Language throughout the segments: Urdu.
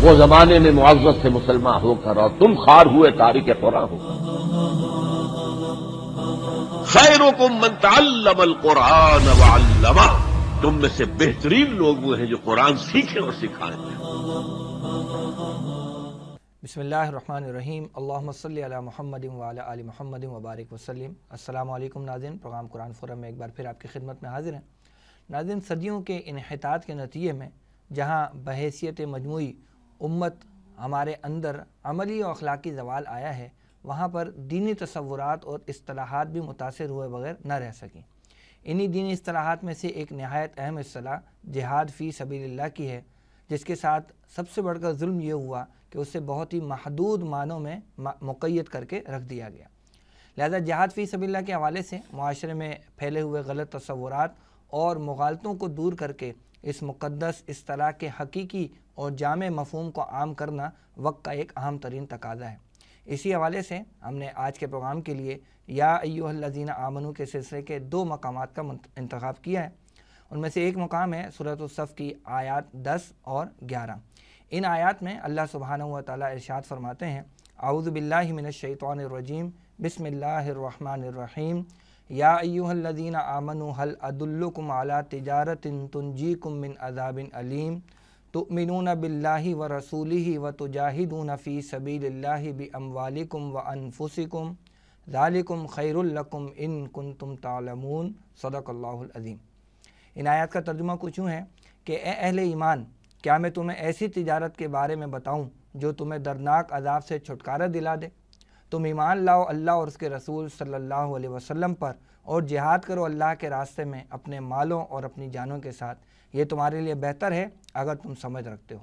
وہ زمانے میں معزز تھے مسلمان ہو کر اور تم خوار ہوئے تارک قرآن ہو۔ خیرکم من تعلم القرآن وعلمہ، تم میں سے بہترین لوگ وہ ہیں جو قرآن سیکھیں اور سکھائیں۔ بسم اللہ الرحمن الرحیم، اللہم صلی علی محمد وعلی آل محمد وبارک وسلم۔ السلام علیکم ناظرین، پروگرام قرآن فورم میں ایک بار پھر آپ کی خدمت میں حاضر ہیں۔ ناظرین، صدیوں کے انحطاط کے نتیجے میں جہاں بحیثیت مجموعی امت ہمارے اندر عملی و اخلاقی زوال آیا ہے، وہاں پر دینی تصورات اور اصطلاحات بھی متاثر ہوئے بغیر نہ رہ سکیں۔ انہی دینی اصطلاحات میں سے ایک نہایت اہم اصطلاح جہاد فی سبیل اللہ کی ہے، جس کے ساتھ سب سے بڑھ کر ظلم یہ ہوا کہ اسے بہت ہی محدود معنوں میں مقید کر کے رکھ دیا گیا۔ لہذا جہاد فی سبیل اللہ کے حوالے سے معاشرے میں پھیلے ہوئے غلط تصورات اور مغالطوں کو دور کر کے اس مقدس اصطلاح کے حقیقی اور جامع مفہوم کو عام کرنا وقت کا ایک اہم ترین تقاضا ہے۔ اسی حوالے سے ہم نے آج کے پروگرام کے لیے یا ایھا الذین آمنوا کے سلسلے کے 2 مقامات کا انتخاب کیا ہے۔ ان میں سے ایک مقام ہے سورۃ الصف کی آیات 10 اور 11۔ ان آیات میں اللہ سبحانہ و تعالیٰ ارشاد فرماتے ہیں، اعوذ باللہ من الشیطان الرجیم، بسم اللہ الرحمن الرحیم، یا ایھا الذین آمنوا هل ادلکم علی تجارۃ تنجیکم من عذاب علیم تؤمنون باللہ ورسولہ وتجاہدون فی سبیل اللہ باموالکم وانفسکم ذالکم خیر لکم ان کنتم تعلمون، صدق اللہ العظیم۔ ان آیات کا ترجمہ کچھ یوں ہے کہ اے اہل ایمان، کیا میں تمہیں ایسی تجارت کے بارے میں بتاؤں جو تمہیں دردناک عذاب سے چھٹکارا دلا دے؟ تم ایمان لاؤ اللہ اور اس کے رسول صلی اللہ علیہ وسلم پر اور جہاد کرو اللہ کے راستے میں اپنے مالوں اور اپنی جانوں کے ساتھ، یہ تمہارے لیے بہتر ہے اگر تم سمجھ رکھتے ہو۔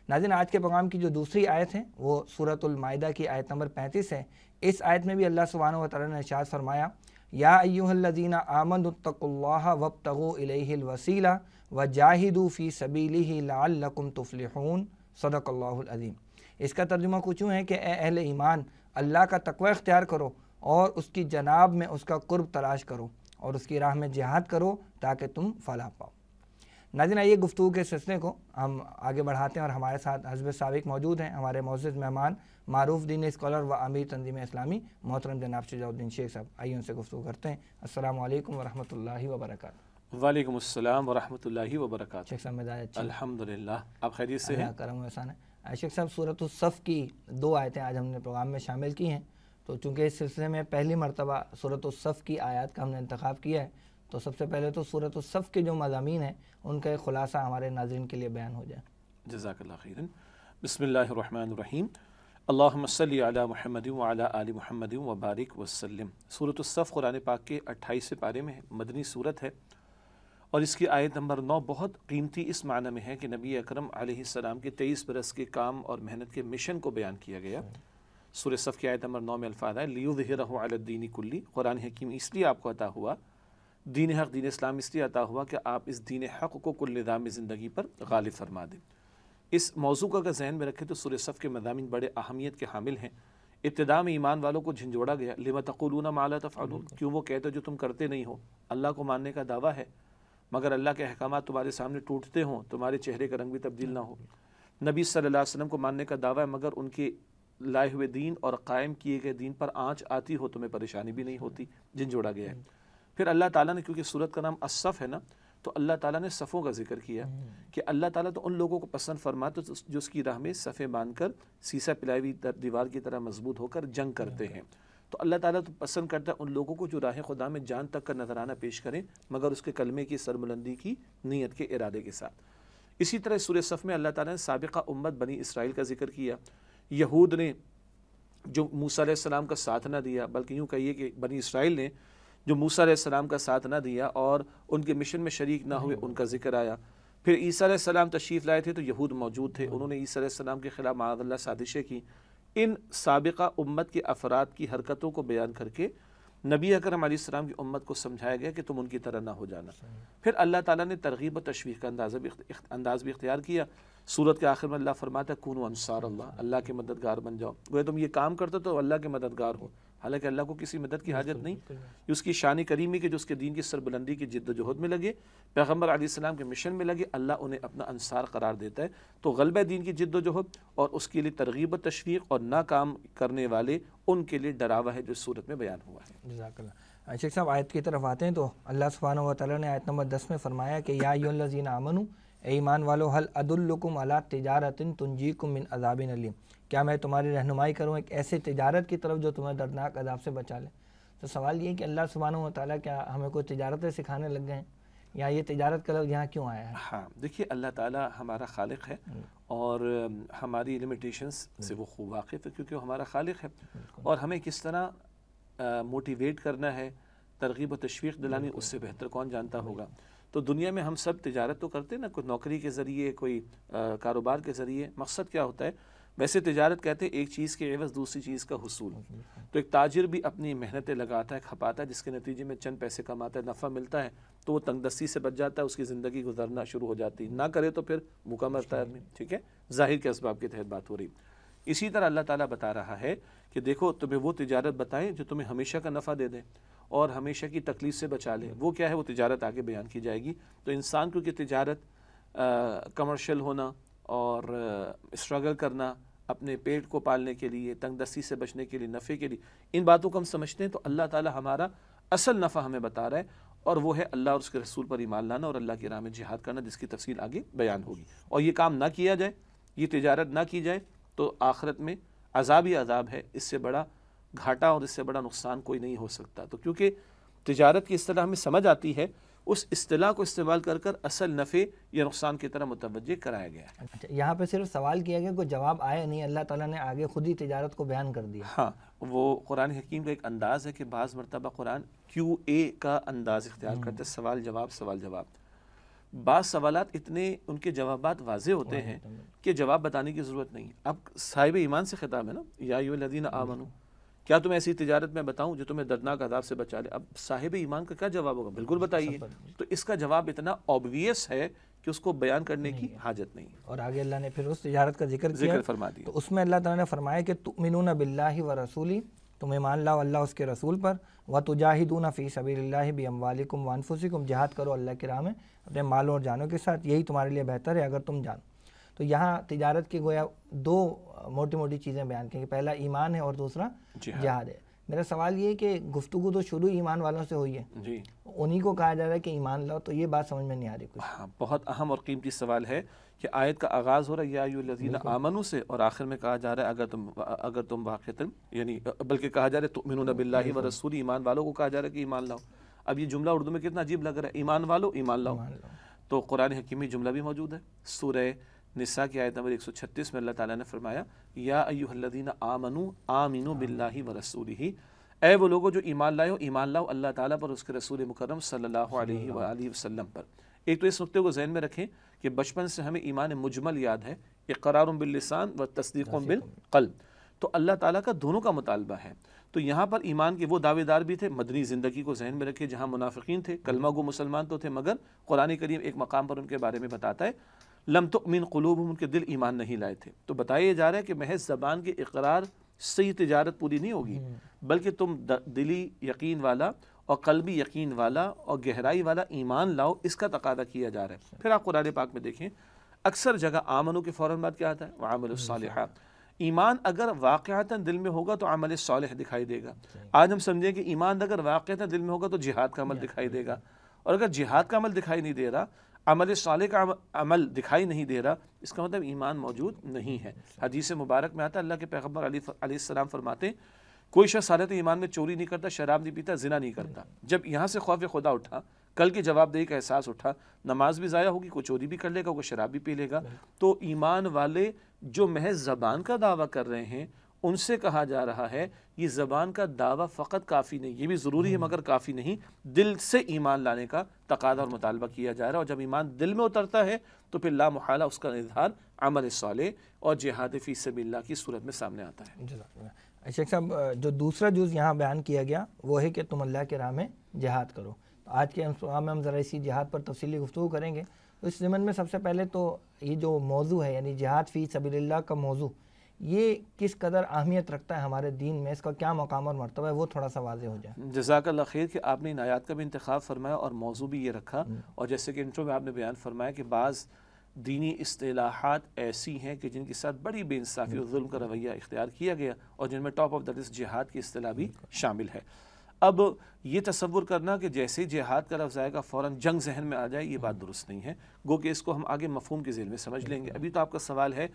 ناظرین، آج کے پروگرام کی جو دوسری آیت ہے وہ سورۃ المائدہ کی آیت نمبر 35 ہے۔ اس آیت میں بھی اللہ سبحانہ و تعالیٰ نے ارشاد فرمایا، یا ایھا الذین آمنوا اتقوا اللہ وابتغوا الیہ الوسیلہ وجاہدوا فی سبیلہ لعلکم تفلحون، صدق اللہ العظیم۔ اس کا ترجمہ کچھ یوں ہے کہ اے اہل ایمان، اللہ کا تقوی اختیار کرو اور اس کی جناب میں اس کا قرب تلاش کرو اور اس کی راہ میں جہاد کرو تاکہ تم فلاح پاؤ۔ ناظرین، آئیے گفتگو کے سلسلے کو ہم آگے بڑھاتے ہیں اور ہمارے ساتھ حزب سابق موجود ہیں، ہمارے معزز مہمان، معروف دینی اسکالر و امیر تنظیم اسلامی محترم جناب شجاع الدین شیخ صاحب۔ آئیے ان سے گفتگو کرتے ہیں۔ السلام علیکم ورحمۃ اللہ وبرکاتہ۔ وعلیکم السلام ورحمۃ اللہ وبرکاتہ۔ شیخ صاحب مزاج اچھا؟ الحمدللہ، آپ خیریت سے ہیں؟ کرم و احسان ہے۔ شیخ صاحب، سورۃ الصف کی 2 آیتیں آج ہم نے پروگرام میں شامل کی ہیں، تو چونکہ اس سلسلے میں پہلی مرتبہ سورۃ الصف کی آیات کا ہم نے انتخاب کیا ہے، تو سب سے پہلے تو سورۃ الصف کے جو مضامین ہیں ان کا ایک خلاصہ ہمارے ناظرین کے لیے بیان ہو جائے۔ جزاک اللہ خیرا۔ بسم اللہ الرحمن الرحیم، اللہم صلی علی محمد وعلی آل محمد وبارک وسلم۔ سورۃ الصف قرآن پاک کے 28ویں پارے میں مدنی سورت ہے، اور اس کی آیت نمبر 9 بہت قیمتی اس معنی میں ہے کہ نبی اکرم علیہ السلام کے 23 برس کے کام اور محنت کے مشن کو بیان کیا گیا۔ سورۃ صف کی آیت نمبر 9 میں الفاظ ہے، لیظہرہ علی الدین کلی، قرآن حکیم اس لیے آپ کو عطا ہوا، دین حق دین اسلام اس لیے عطا ہوا کہ آپ اس دین حق کو کل نظام زندگی پر غالب فرما دیں۔ اس موضوع کو اگر ذہن میں رکھیں تو سورۃ صف کے مضامین بڑے اہمیت کے حامل ہیں۔ ابتدا میں ایمان والوں کو جھنجھوڑا گیا، لم تقولون ما لا تفعلون، کیوں وہ کہتے جو تم کرتے نہیں ہو۔ اللہ کو ماننے کا دعویٰ ہے، مگر اللہ کے احکامات تمہارے سامنے ٹوٹتے ہوں، تمہارے چہرے کا رنگ بھی تبدیل نہ ہو۔ نبی صلی اللہ علیہ وسلم کو ماننے کا دعویٰ ہے، مگر ان کے لائے ہوئے دین اور قائم کیے گئے دین پر آنچ آتی ہو، تمہیں پریشانی بھی نہیں ہوتی، جھنجھوڑا گیا ہے۔ پھر اللہ تعالیٰ نے، کیونکہ سورت کا نام الصف ہے نا، تو اللہ تعالیٰ نے صفوں کا ذکر کیا کہ اللہ تعالیٰ تو ان لوگوں کو پسند فرماتا جو اس کی راہ میں صفیں باندھ کر سیسا پلائی ہوئی دیوار کی طرح مضبوط ہو کر جنگ کرتے ہیں۔ تو اللہ تعالیٰ تو پسند کرتا ہے ان لوگوں کو جو راہ خدا میں جان تک کا نذرانہ پیش کریں، مگر اس کے کلمے کی سربلندی کی نیت کے ارادے کے ساتھ۔ اسی طرح سورہ صف میں اللہ تعالیٰ نے سابقہ امت بنی اسرائیل کا ذکر کیا۔ یہود نے جو موسیٰ علیہ السلام کا ساتھ نہ دیا، بلکہ یوں کہیے کہ بنی اسرائیل نے جو موسیٰ علیہ السلام کا ساتھ نہ دیا اور ان کے مشن میں شریک نہ ہوئے، ان کا ذکر آیا۔ پھر عیسیٰ علیہ السلام تشریف لائے تھے تو یہود موجود تھے، انہوں نے عیسیٰ علیہ السلام کے خلاف معاذ اللہ سازشیں کی۔ ان سابقہ امت کے افراد کی حرکتوں کو بیان کر کے نبی اکرم علیہ السلام کی امت کو سمجھایا گیا کہ تم ان کی طرح نہ ہو جانا۔ پھر اللہ تعالیٰ نے ترغیب و تشویق کا انداز بھی اختیار کیا۔ سورت کے آخر میں اللہ فرماتا ہے کونوا انصار اللہ، اللہ کے مددگار بن جاؤ۔ گویا تم یہ کام کرتے تو اللہ کے مددگار ہو۔ حالانکہ اللہ کو کسی مدد کی حاجت نہیں، یہ اس کی شان کریمی کہ جو اس کے دین کی سربلندی کی جد و جہد میں لگے، پیغمبر علیہ السلام کے مشن میں لگے، اللہ انہیں اپنا انصار قرار دیتا ہے۔ تو غلبہ دین کی جد و جہد اور اس کے لیے ترغیب و تشویق، اور ناکام کرنے والے ان کے لیے ڈراوا ہے جو اس صورت میں بیان ہوا ہے۔ جزاک اللہ۔ شیخ صاحب آیت کی طرف آتے ہیں تو اللہ سبحانہ و تعالیٰ نے آیت نمبر 10 میں فرمایا کہ یا ایھا الذین آمنوا، اے ایمان والو، هل ادلکم علی تجارۃ تنجیکم من عذاب علیم، کیا میں تمہاری رہنمائی کروں ایک ایسے تجارت کی طرف جو تمہیں دردناک عذاب سے بچا لے؟ تو سوال یہ ہے کہ اللہ سبحانہ و تعالیٰ کیا ہمیں کوئی تجارتیں سکھانے لگ گئے ہیں، یا یہ تجارت کا لفظ یہاں کیوں آیا ہے؟ ہاں دیکھیے، اللہ تعالیٰ ہمارا خالق ہے اور ہماری لمیٹیشنز سے وہ خوب واقف ہے، کیونکہ وہ ہمارا خالق ہے، اور ہمیں کس طرح موٹیویٹ کرنا ہے، ترغیب و تشویق دلانی، اس سے بہتر کون جانتا ہوگا۔ تو دنیا میں ہم سب تجارت تو کرتے ہیں نا، کوئی نوکری کے ذریعے، کوئی کاروبار کے ذریعے۔ مقصد کیا ہوتا ہے؟ ویسے تجارت کہتے ہیں ایک چیز کے عوض دوسری چیز کا حصول۔ تو ایک تاجر بھی اپنی محنتیں لگاتا ہے، کھپاتا ہے، جس کے نتیجے میں چند پیسے کماتا ہے، نفع ملتا ہے، تو وہ تنگ دستی سے بچ جاتا ہے، اس کی زندگی گزرنا شروع ہو جاتی ہے، نہ کرے تو پھر بھوکا مرتا ہے آدمی، ٹھیک ہے، ظاہر کے اسباب کے تحت بات ہو رہی۔ اسی طرح اللہ تعالیٰ بتا رہا ہے کہ دیکھو تمہیں وہ تجارت بتائیں جو تمہیں ہمیشہ کا نفع دے دے اور ہمیشہ کی تکلیف سے بچا لے۔ وہ کیا ہے؟ وہ تجارت آگے بیان کی جائے گی۔ تو انسان کیونکہ تجارت کمرشل ہونا اور اسٹرگل کرنا اپنے پیٹ کو پالنے کے لیے، تنگ دستی سے بچنے کے لیے، نفع کے لیے، ان باتوں کو ہم سمجھتے ہیں، تو اللہ تعالیٰ ہمارا اصل نفع ہمیں بتا رہا ہے، اور وہ ہے اللہ اور اس کے رسول پر ایمان لانا اور اللہ کی راہ میں جہاد کرنا، جس کی تفصیل آگے بیان ہوگی۔ اور یہ کام نہ کیا جائے، یہ تجارت نہ کی جائے، تو آخرت میں عذاب ہی عذاب ہے، اس سے بڑا گھاٹا اور اس سے بڑا نقصان کوئی نہیں ہو سکتا۔ تو کیونکہ تجارت کی اصطلاح ہمیں سمجھ آتی ہے، اس اصطلاح کو استعمال کر کر اصل نفع یا نقصان کی طرح متوجہ کرایا گیا ہے۔ اچھا، یہاں پہ صرف سوال کیا گیا، کوئی جواب آیا نہیں، اللہ تعالیٰ نے آگے خود ہی تجارت کو بیان کر دیا۔ ہاں، وہ قرآن حکیم کا ایک انداز ہے کہ بعض مرتبہ قرآن QA کا انداز اختیار کرتے ہیں، سوال جواب سوال جواب۔ بعض سوالات اتنے ان کے جوابات واضح ہوتے ہیں کہ جواب بتانے کی ضرورت نہیں۔ اب صاحب ایمان سے خطاب ہے نا، یا ایھا الذین آمنوا، کیا تم ایسی تجارت میں بتاؤں جو تمہیں دردناک عذاب سے بچا لے؟ اب صاحب ایمان کا کیا جواب ہوگا؟ بالکل بتائیے۔ تو اس کا جواب اتنا obvious ہے کہ اس کو بیان کرنے کی حاجت نہیں۔ اور آگے اللہ نے پھر اس تجارت کا ذکر فرما دیا۔ تو اس میں اللہ تعالیٰ نے فرمایا کہ تؤمنون باللہ ورسولہ، تم ایمان لاؤ اللہ اس کے رسول پر، وتجاہدون فی سبیل اللہ باموالکم وانفسکم، جہاد کرو اللہ کی راہ میں اپنے مالوں اور جانوں کے ساتھ، یہی تمہارے لیے بہتر ہے اگر تم جانو۔ تو یہاں تجارت کی گویا دو موٹی موٹی چیزیں بیان کی، پہلا ایمان ہے اور دوسرا جہاد ہے۔ میرا سوال یہ ہے کہ گفتگو تو شروع ایمان والوں سے ہوئی ہے، جی، انہی کو کہا جا رہا ہے کہ ایمان لاؤ، تو یہ بات سمجھ میں نہیں آ رہی کچھ۔ ہاں، بہت اہم اور قیمتی سوال ہے کہ آیت کا آغاز ہو رہا ہے یا ایھا الذین آمنوا سے، اور آخر میں کہا جا رہا ہے اگر تم واقعتاً، یعنی بلکہ کہا جا رہا ہے تؤمنون باللہ ورسولہ، ایمان والوں کو کہا جا رہا ہے کہ ایمان لاؤ۔ اب یہ جملہ اردو میں کتنا عجیب لگ رہا ہے، ایمان والو، ایمان لاؤ۔ تو قرآن حکیم میں جملہ بھی موجود ہے، سورہ نساء کی آیت نمبر 136 میں اللہ تعالیٰ نے فرمایا یا ایھا الذین آمنوا آمنوا باللہ ورسولہ، اے وہ لوگوں جو ایمان لائے ہو، ایمان لاؤ اللہ تعالیٰ پر، اس کے رسول مکرم صلی اللہ علیہ وآلہ وسلم پر۔ ایک تو اس نقطے کو ذہن میں رکھیں کہ بچپن سے ہمیں ایمان مجمل یاد ہے، اقرار باللسان و تصدیق بالقلب، تو اللہ تعالیٰ کا دونوں کا مطالبہ ہے۔ تو یہاں پر ایمان کے وہ دعوے دار بھی تھے، مدنی زندگی کو ذہن میں رکھے، جہاں منافقین تھے، کلمہ گو مسلمان تو تھے، مگر قرآن کریم ایک مقام پر ان کے بارے میں بتاتا ہے لم تؤمن قلوبہم، ان کے دل ایمان نہیں لائے تھے۔ تو بتایا جا رہا ہے کہ محض زبان کے اقرار سے ہی تجارت پوری نہیں ہوگی، بلکہ تم دلی یقین والا اور قلبی یقین والا اور گہرائی والا ایمان لاؤ، اس کا تقاضا کیا جا رہا ہے۔ پھر آپ قرآن پاک میں دیکھیں، اکثر جگہ آمنو کے فوراً بعد کیا آتا ہے؟ وعملوا الصالحات۔ ایمان اگر واقعتاً دل میں ہوگا تو عمل صالح دکھائی دے گا۔ آج ہم سمجھیں کہ ایمان اگر واقعتاً دل میں ہوگا تو جہاد کا عمل دکھائی دے گا، اور اگر جہاد کا عمل دکھائی نہیں دے رہا، عمل صالح کا عمل دکھائی نہیں دے رہا، اس کا مطلب ایمان موجود نہیں ہے۔ حدیث مبارک میں آتا ہے، اللہ کے پیغمبر علیہ السلام فرماتے ہیں کوئی شخص حالت ایمان میں چوری نہیں کرتا، شراب نہیں پیتا، زنا نہیں کرتا۔ جب یہاں سے خوف خدا اٹھا، کل کی جواب دہی کا احساس اٹھا، نماز بھی ضائع ہوگی، کوئی چوری بھی کر لے گا، کوئی شراب بھی پی لے گا، تو ایمان والے جو محض زبان کا دعویٰ کر رہے ہیں ان سے کہا جا رہا ہے یہ زبان کا دعویٰ فقط کافی نہیں، یہ بھی ضروری ہے مگر کافی نہیں، دل سے ایمان لانے کا تقاضا اور مطالبہ کیا جا رہا ہے، اور جب ایمان دل میں اترتا ہے تو پھر لا محالہ اس کا اظہار عمل صالح اور جہاد فی سبیل اللہ کی صورت میں سامنے آتا ہے۔ شیخ صاحب، جو دوسرا جز یہاں بیان کیا گیا وہ ہے کہ تم اللہ کے راہ میں جہاد کرو۔ آج کے پروگرام میں ہم ذرا اسی جہاد پر تفصیلی گفتگو کریں گے۔ تو اس ضمن میں سب سے پہلے تو یہ جو موضوع ہے، یعنی جہاد فی سبیل اللہ کا موضوع، یہ کس قدر اہمیت رکھتا ہے ہمارے دین میں، اس کا کیا مقام اور مرتبہ ہے، وہ تھوڑا سا واضح ہو جائے۔ جزاک اللہ خیر کہ آپ نے ان آیات کا بھی انتخاب فرمایا اور موضوع بھی یہ رکھا، اور جیسے کہ انٹرو میں آپ نے بیان فرمایا کہ بعض دینی اصطلاحات ایسی ہیں کہ جن کے ساتھ بڑی بے انصافی اور ظلم کا رویہ اختیار کیا گیا، اور جن میں ٹاپ آف دا لسٹ جہاد کی اصطلاح بھی شامل ہے۔ اب یہ تصور کرنا کہ جیسے ہی جہاد کا لفظ آئے گا فوراً جنگ ذہن میں آ جائے، یہ بات درست نہیں ہے، گو کہ اس کو ہم آگے مفہوم کے ذیل میں سمجھ لیں گے۔ ابھی تو آپ کا سوال ہے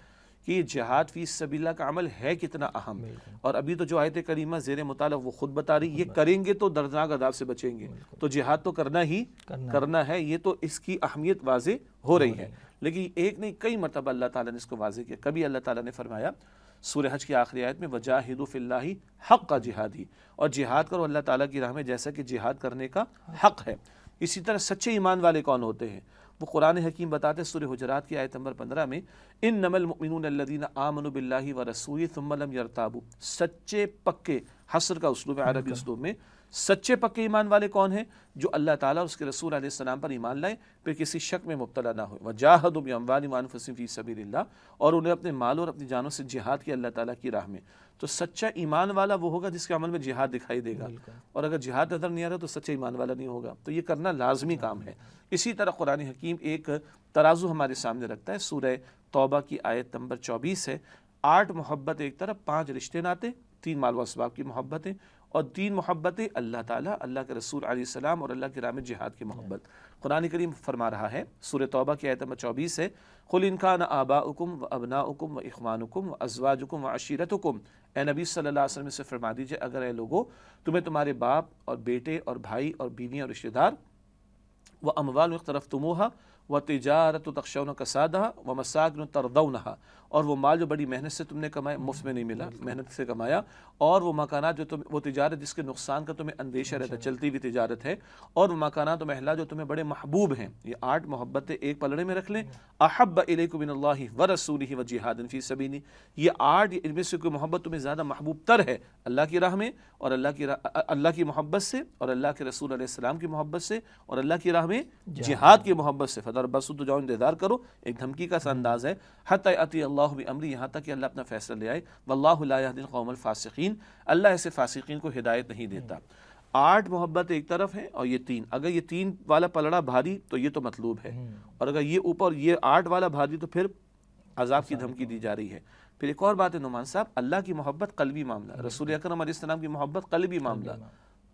کہ یہ جہاد فی سبیل اللہ کا عمل ہے کتنا اہم، اور ابھی تو جو آیت کریمہ زیر مطالعہ وہ خود بتا رہی یہ کریں گے تو دردناک عذاب سے بچیں گے، تو جہاد تو کرنا ہے، یہ تو اس کی اہمیت واضح ہو رہی ہے۔ لیکن ایک نہیں کئی مرتبہ اللہ تعالیٰ نے اس کو واضح کیا۔ کبھی اللہ تعالیٰ نے فرمایا سورہ حج کی آخری آیت میں وَجَاهِدُوا فِي اللَّهِ حَقَّ جِهَادِهِ، اور جہاد کرو اللہ تعالیٰ کی راہ میں جیسا کہ جہاد کرنے کا حق ہے۔ اسی طرح سچے ایمان والے کون ہوتے ہیں؟ وہ قرآن حکیم بتاتے ہیں سورہ حجرات کی آیت نمبر 15 میں إِنَّمَا الْمُؤْمِنُونَ الَّذِينَ آمَنُوا بِاللَّهِ وَرَسُولِهِ ثُمَّ لَمْ يَرْتَابُوا، سچے پکے، حصر کا اسلوب ہے عربی اسلوب میں، سچے پکے ایمان والے کون ہیں؟ جو اللہ تعالیٰ اور اس کے رسول علیہ السلام پر ایمان لائے پھر کسی شک میں مبتلا نہ ہوئے، وَجَاهَدُوا بِأَمْوَالِهِمْ وَأَنفُسِهِمْ فِي سَبِيلِ اللَّهِ، اور انہیں اپنے مال اور اپنی جانوں سے جہاد کیا اللہ تعالیٰ کی راہ میں۔ تو سچا ایمان والا وہ ہوگا جس کے عمل میں جہاد دکھائی دے گا، اور اگر جہاد نظر نہیں آ رہا تو سچا ایمان والا نہیں ہوگا، تو یہ کرنا لازمی کام ہے۔ اسی طرح قرآن حکیم ایک ترازو ہمارے سامنے رکھتا ہے، سورہ توبہ کی آیت نمبر 24 ہے، 8 محبت ایک طرف، 5 رشتے ناتے، 3 مال و اسباب کی محبتیں، اور 3 محبتیں اللہ تعالیٰ، اللہ کے رسول علیہ السلام اور اللہ کی راہ میں جہاد کی محبت۔ قرآن کریم فرما رہا ہے سورہ توبہ کی آیت نمبر 24 ہے قُلْ إِنْ كَانَ آبَاؤُكُمْ وَأَبْنَاؤُكُمْ وَإِخْوَانُكُمْ وَأَزْوَاجُكُمْ وَعَشِيرَتُكُمْ، اے نبی صلی اللہ علیہ وسلم سے فرما دیجئے اگر اے لوگو تمہیں تمہارے باپ اور بیٹے اور بھائی اور بیویاں اور رشتہ دار، وَأَمْوَالٌ اقْتَرَفْتُمُوهَا وَتِجَارَةٌ تَخْشَوْنَ كَسَادَهَا وَمَسَاكِنُ تَرْضَوْنَهَا، اور وہ مال جو بڑی محنت سے تم نے کمایا، مفت میں نہیں ملا، محنت سے کمایا، اور وہ مکانات جو تم، وہ تجارت جس کے نقصان کا تمہیں اندیشہ رہتا ہے، چلتی ہوئی تجارت ہے، اور وہ مکانات و محلات جو تمہیں بڑے محبوب ہیں، یہ 8 محبتیں ایک پلڑے میں رکھ لیں۔ احب الیکم من اللہ ورسولہ وجہاد فی سبیلہ، یہ 8 ان میں سے کوئی محبت تمہیں زیادہ محبوب تر ہے اللہ کی راہ میں، اور اللہ کی محبت سے، اور اللہ کے رسول علیہ السلام کی محبت سے، اور اللہ کی راہ میں جہاد کی محبت سے، فتربصوا تو جاؤ انتظار کرو، ایک دھمکی کا سا انداز ہے، حتی یأتی اللہ بامری، یہاں تک کہ اللہ اپنا فیصلہ لے آئے، واللہ لا یہدی القوم الفاسقین، اللہ ایسے فاسقین کو ہدایت نہیں دیتا۔ 8 محبت ایک طرف ہیں اور یہ 3، اگر یہ 3 والا پلڑا بھاری تو یہ تو مطلوب ہے، اور اگر یہ اوپر یہ 8 والا بھاری تو پھر عذاب کی دھمکی دی جا رہی ہے۔ پھر ایک اور بات ہے نعمان صاحب، اللہ کی محبت قلبی معاملہ، رسول اکرم علیہ السلام کی محبت قلبی معاملہ،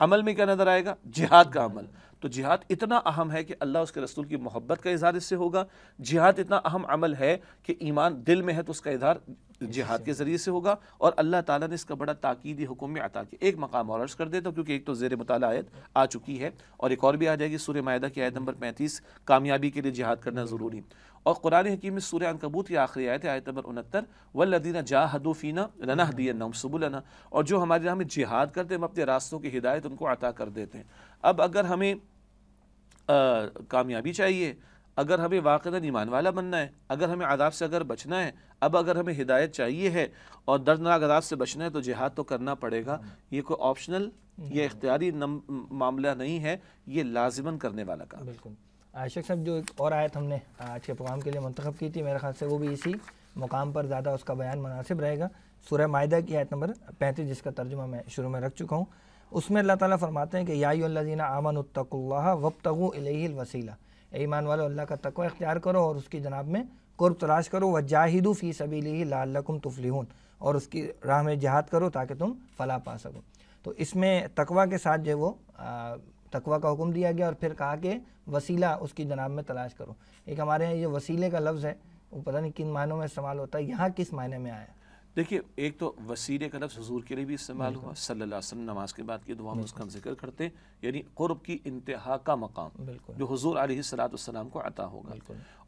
عمل میں کیا نظر آئے گا؟ جہاد کا عمل۔ تو جہاد اتنا اہم ہے کہ اللہ اس کے رسول کی محبت کا اظہار اس سے ہوگا، جہاد اتنا اہم عمل ہے کہ ایمان دل میں ہے تو اس کا اظہار جہاد کے ذریعے سے ہوگا، اور اللہ تعالیٰ نے اس کا بڑا تاکیدی حکم میں عطا کیا۔ ایک مقام اور عرض کر دیتا ہوں کیونکہ ایک تو زیر مطالعہ آیت آ چکی ہے، اور ایک اور بھی آ جائے گی سورہ مائدہ کی آیت نمبر 35، کامیابی کے لیے جہاد کرنا ضروری۔ اور قرآن حکیم میں سورہ عنکبوت کی آخری آیت ہے آیت نمبر 69، وَالَّذِينَ جَاهَدُوا فِينَا لَنَهْدِيَنَّهُمْ سُبُلَنَا، اور جو ہماری راہ میں جہاد کرتے ہیں ہم اپنے راستوں کی ہدایت ان کو عطا کر دیتے ہیں۔ اب اگر ہمیں کامیابی چاہیے، اگر ہمیں واقعاً ایمان والا بننا ہے، اگر ہمیں عذاب سے اگر بچنا ہے، اب اگر ہمیں ہدایت چاہیے ہے اور دردناک عذاب سے بچنا ہے تو جہاد تو کرنا پڑے گا۔ یہ کوئی آپشنل یا اختیاری معاملہ نہیں ہے، یہ لازماً کرنے والا کام۔ بالکل عاشق صاحب، جو ایک اور آیت ہم نے آج کے پروگرام کے لیے منتخب کی تھی، میرے خیال سے وہ بھی اسی مقام پر زیادہ اس کا بیان مناسب رہے گا، سورہ مائدہ کی آیت نمبر 35 جس کا ترجمہ میں شروع میں رکھ چکا ہوں۔ اس میں اللہ تعالیٰ فرماتے ہیں کہ یا ایھا الذین آمنوا اتقوا اللہ وابتغوا الیہ الوسیلہ، اے ایمان والو اللہ کا تقوی اختیار کرو اور اس کی جناب میں قرب تلاش کرو، وجاہدوا فی سبیلہ لعلکم تفلحون، اور اس کی راہ میں جہاد کرو تاکہ تم فلاح پا سکو۔ تو اس میں تقوی کے ساتھ جو ہے وہ تقوی کا حکم دیا گیا، اور پھر کہا کہ وسیلہ اس کی جناب میں تلاش کرو۔ ایک ہمارے یہاں یہ وسیلے کا لفظ ہے، وہ پتہ نہیں کن معنوں میں استعمال ہوتا ہے، یہاں کس معنی میں آیا؟ دیکھیے، ایک تو وسیلے کا لفظ حضور کے لیے بھی استعمال ہوا، صلی اللہ علیہ وسلم نماز کے بعد کی دعا میں اس کا ذکر کرتے ہیں، یعنی قرب کی انتہا کا مقام جو حضور علیہ السلام کو عطا ہوگا۔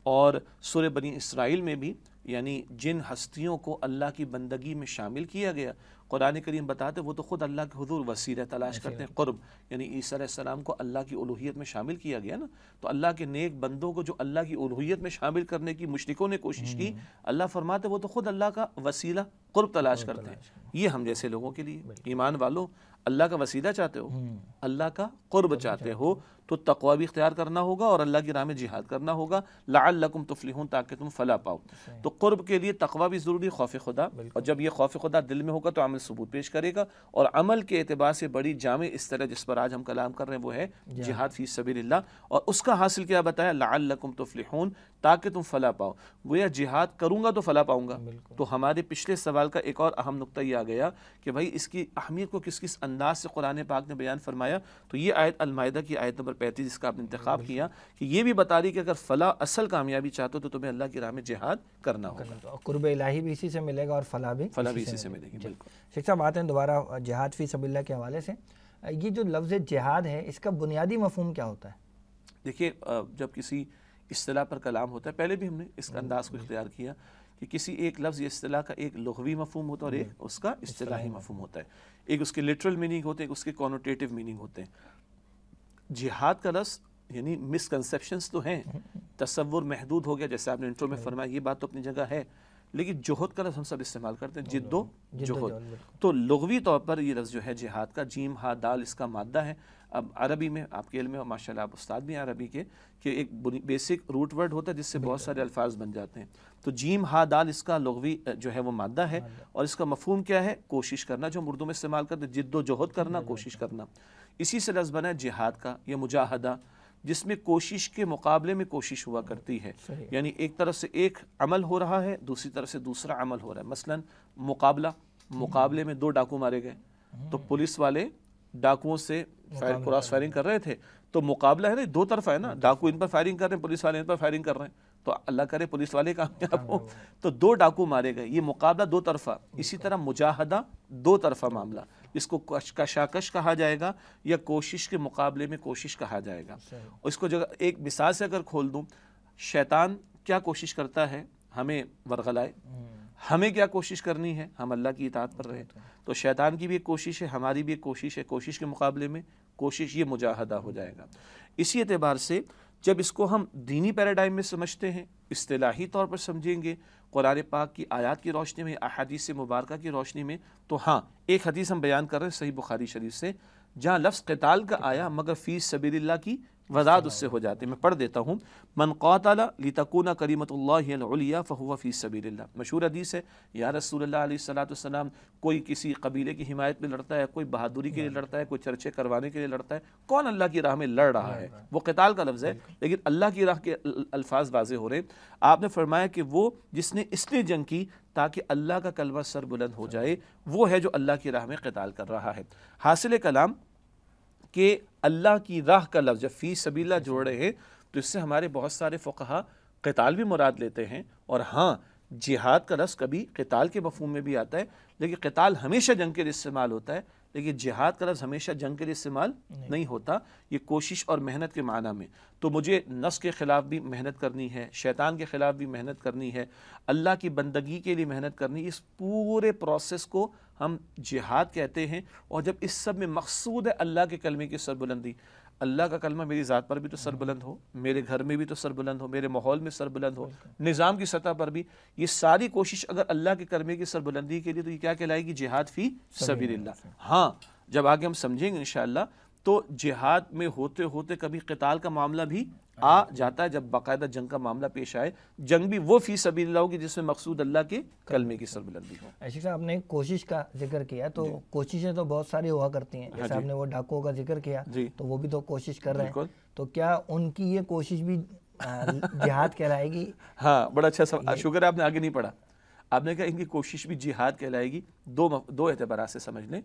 اور سورہ بنی اسرائیل میں بھی یعنی جن ہستیوں کو اللہ کی بندگی میں شامل کیا گیا، قرآن کریم بتاتے وہ تو خود اللہ کے حضور وسیلہ تلاش کرتے ہیں، قرب، یعنی عیسیٰ علیہ السلام کو اللہ کی الوہیت میں شامل کیا گیا نا، تو اللہ کے نیک بندوں کو جو اللہ کی الوہیت میں شامل کرنے کی مشرکوں نے کوشش کی، اللہ فرماتے وہ تو خود اللہ کا وسیلہ قرب تلاش کرتے ہیں۔ یہ ہم جیسے لوگوں کے لیے، ایمان والوں، اللہ کا وسیلہ چاہتے ہو، اللہ کا قرب چاہتے ہو تو تقوی بھی اختیار کرنا ہوگا اور اللہ کی راہ میں جہاد کرنا ہوگا، لعلکم تفلحون، تاکہ تم فلاح پاؤ۔ تو قرب کے لیے تقوی بھی ضروری، خوف خدا، اور جب یہ خوف خدا دل میں ہوگا تو عمل ثبوت پیش کرے گا. اور عمل کے اعتبار سے بڑی جامع اصطلاح جس پر آج ہم کلام کر رہے ہیں وہ ہے جہاد فی سبیل اللہ. اور اس کا حاصل کیا بتایا؟ لعلکم تفلحون، تاکہ تم فلاح پاؤ. گویا جہاد کروں گا تو فلاح پاؤں گا. تو ہمارے پچھلے سوال کا ایک اور اہم نقطہ یہ آ گیا کہ بھائی اس کی اہمیت کو کس کس انداز سے قرآن پاک نے بیان فرمایا. تو یہ آیت المائدہ کی آیت نمبر 35 جس کا آپ نے انتخاب کیا کہ یہ بھی بتا رہی کہ اگر فلاح اصل کامیابی چاہتے ہو تو تمہیں اللہ کی راہ میں جہاد کرنا ہوگا. قرب الہی بھی اسی سے ملے گا اور فلاح بھی اسی سے ملے گی. بالکل. شیخ صاحب آتے ہیں دوبارہ جہاد فی سبیل اللہ کے حوالے سے. یہ جو لفظ جہاد ہے اس کا بنیادی مفہوم کیا ہوتا ہے؟ دیکھیے جب کسی اصطلاح پر کلام ہوتا ہے، پہلے بھی ہم نے اس کا انداز کو اختیار کیا کہ کسی ایک لفظ یا اصطلاح کا ایک لغوی مفہوم ہوتا ہے اور ایک اس کا اصطلاحی مفہوم ہوتا ہے. ایک اس کے لٹرل میننگ ہوتے ہیں، ایک اس کے کونوٹیٹو میننگ ہوتے ہیں. جہاد کا لفظ یعنی مسکنسیپشنز تو ہیں، تصور محدود ہو گیا جیسے آپ نے انٹرو میں فرمایا، یہ بات تو اپنی جگہ ہے، لیکن جوہد کا لفظ ہم سب استعمال کرتے ہیں، جد و جوہد. تو لغوی طور پر یہ لفظ جو ہے جہاد کا، جیم ہا دال اس کا مادہ ہے. اب عربی میں آپ کے علم میں ماشاء اللہ آپ استاد بھی ہیں عربی کے، کہ ایک بیسک روٹ ورڈ ہوتا ہے جس سے بہت سارے الفاظ بن جاتے ہیں. تو جیم ہا دال اس کا لغوی جو ہے وہ مادہ ہے، اور اس کا مفہوم کیا ہے؟ کوشش کرنا، جو ہم اردو میں استعمال کرتے ہیں جد و جہد کرنا، کوشش کرنا. اسی سے لفظ بنا ہے جہاد کا یا مجاہدہ، جس میں کوشش کے مقابلے میں کوشش ہوا کرتی ہے. یعنی ایک طرف سے ایک عمل ہو رہا ہے، دوسری طرف سے دوسرا عمل ہو رہا ہے. مثلا مقابلے میں 2 ڈاکو مارے گئے، تو پولیس والے ڈاکوؤں سے کراس فائرنگ کر رہے تھے. تو مقابلہ ہے نا، 2 طرف ہے نا، ڈاکو ان پر فائرنگ کر رہے ہیں، پولیس والے ان پر فائرنگ کر رہے ہیں. تو اللہ کرے پولیس والے کامیاب ہوں. تو 2 ڈاکو مارے گئے، یہ مقابلہ 2 طرفہ. اسی طرح مجاہدہ 2 طرفہ معاملہ، اس کو کشاکش کہا جائے گا یا کوشش کے مقابلے میں کوشش کہا جائے گا. اس کو جگہ ایک مثال سے اگر کھول دوں، شیطان کیا کوشش کرتا ہے؟ ہمیں ورغلائے. ہمیں کیا کوشش کرنی ہے؟ ہم اللہ کی اطاعت پر رہے. تو شیطان کی بھی ایک کوشش ہے، ہماری بھی ایک کوشش ہے، کوشش کے مقابلے میں کوشش، یہ مجاہدہ ہو جائے گا. اسی اعتبار سے جب اس کو ہم دینی پیراڈائم میں سمجھتے ہیں، اصطلاحی طور پر سمجھیں گے، قرآن پاک کی آیات کی روشنی میں، احادیث مبارکہ کی روشنی میں، تو ہاں ایک حدیث ہم بیان کر رہے ہیں صحیح بخاری شریف سے، جہاں لفظ قتال کا آیا مگر فی سبیل اللہ کی وضاحت اس سے ہو جاتی ہے. میں پڑھ دیتا ہوں، من قاتل لتکون کلمۃ اللہ العلیٰ فہو فی سبیل اللہ. مشہور حدیث ہے، یا رسول اللہ علیہ الصلوۃ والسلام، کوئی کسی قبیلے کی حمایت میں لڑتا ہے، کوئی بہادری کے لیے لڑتا ہے، کوئی چرچے کروانے کے لیے لڑتا ہے، کون اللہ کی راہ میں لڑ رہا ہے؟ وہ قتال کا لفظ ہے، لیکن اللہ کی راہ کے الفاظ واضح ہو رہے. آپ نے فرمایا کہ وہ جس نے اس لیے جنگ کی تاکہ اللہ کا کلمہ سر بلند ہو جائے، وہ ہے جو اللہ کی راہ میں قتال کر رہا ہے. حاصل کلام کہ اللہ کی راہ کا لفظ جب فی سبیل اللہ جوڑ رہے ہیں تو اس سے ہمارے بہت سارے فقہا قتال بھی مراد لیتے ہیں. اور ہاں جہاد کا لفظ کبھی قتال کے مفہوم میں بھی آتا ہے، لیکن قتال ہمیشہ جنگ کے لیے استعمال ہوتا ہے، لیکن جہاد کا لفظ ہمیشہ جنگ کے لیے استعمال نہیں ہوتا، یہ کوشش اور محنت کے معنی میں. تو مجھے نفس کے خلاف بھی محنت کرنی ہے، شیطان کے خلاف بھی محنت کرنی ہے، اللہ کی بندگی کے لیے محنت کرنی، اس پورے پروسیس کو ہم جہاد کہتے ہیں. اور جب اس سب میں مقصود ہے اللہ کے کلمے کی سربلندی، اللہ کا کلمہ میری ذات پر بھی تو سربلند ہو، میرے گھر میں بھی تو سربلند ہو، میرے ماحول میں سربلند ہو، نظام کی سطح پر بھی، یہ ساری کوشش اگر اللہ کے کلمے کی سربلندی کے لیے، تو یہ کیا کہلائے گی؟ جہاد فی سبیل اللہ. ہاں جب آگے ہم سمجھیں گے انشاءاللہ تو جہاد میں ہوتے ہوتے کبھی قتال کا معاملہ بھی آ جاتا ہے، جب باقاعدہ جنگ کا معاملہ پیش آئے. جنگ بھی وہ فی سبیل اللہ ہوگی جس میں مقصود اللہ کے کلمے کی سربلندی ہو. شیخ صاحب آپ نے کوشش کا ذکر کیا، تو کوششیں تو بہت ساری ہوا کرتی ہیں، جیسے آپ نے وہ ڈاکوؤں کا ذکر کیا تو وہ بھی تو کوشش کر رہے ہیں، تو کیا ان کی یہ کوشش بھی جہاد کہلائے گی؟ ہاں بڑا اچھا سوال، شکر ہے آپ نے آگے نہیں پڑھا. آپ نے کہا ان کی کوشش بھی جہاد کہلائے گی. دو اعتبارات سے سمجھ لیں.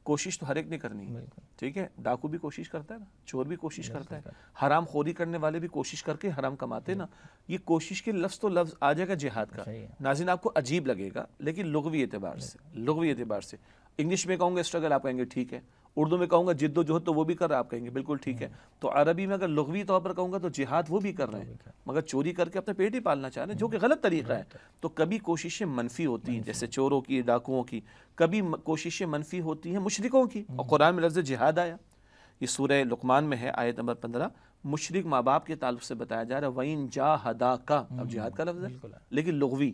کوشش تو ہر ایک نے کرنی ہے، ٹھیک ہے، ڈاکو بھی کوشش کرتا ہے نا، چور بھی کوشش کرتا ہے، حرام خوری کرنے والے بھی کوشش کر کے حرام کماتے نا. یہ کوشش کے لفظ تو لفظ آ جائے گا جہاد کا. ناظرین آپ کو عجیب لگے گا، لیکن لغوی اعتبار سے انگلش میں کہوں گا اسٹرگل، آپ کہیں گے ٹھیک ہے. اردو میں کہوں گا جد و جہد، تو وہ بھی کر رہا ہے، آپ کہیں گے بالکل ٹھیک ہے. تو عربی میں اگر لغوی طور پر کہوں گا تو جہاد وہ بھی کر رہے ہیں، مگر چوری کر کے اپنا پیٹ ہی پالنا چاہ رہے ہیں، جو کہ غلط طریقہ ہے. تو کبھی کوششیں منفی ہوتی ہیں جیسے چوروں کی، ڈاکوؤں کی، کبھی کوششیں منفی ہوتی ہیں مشرکوں کی. اور قرآن میں لفظ جہاد آیا، یہ سورہ لقمان میں ہے، آیت نمبر 15. مشرک ماں باپ کے تعلق سے بتایا جا رہا ہے وَإِن جَاهَدَاكَ، اب جہاد کا لفظ ہے لیکن لغوی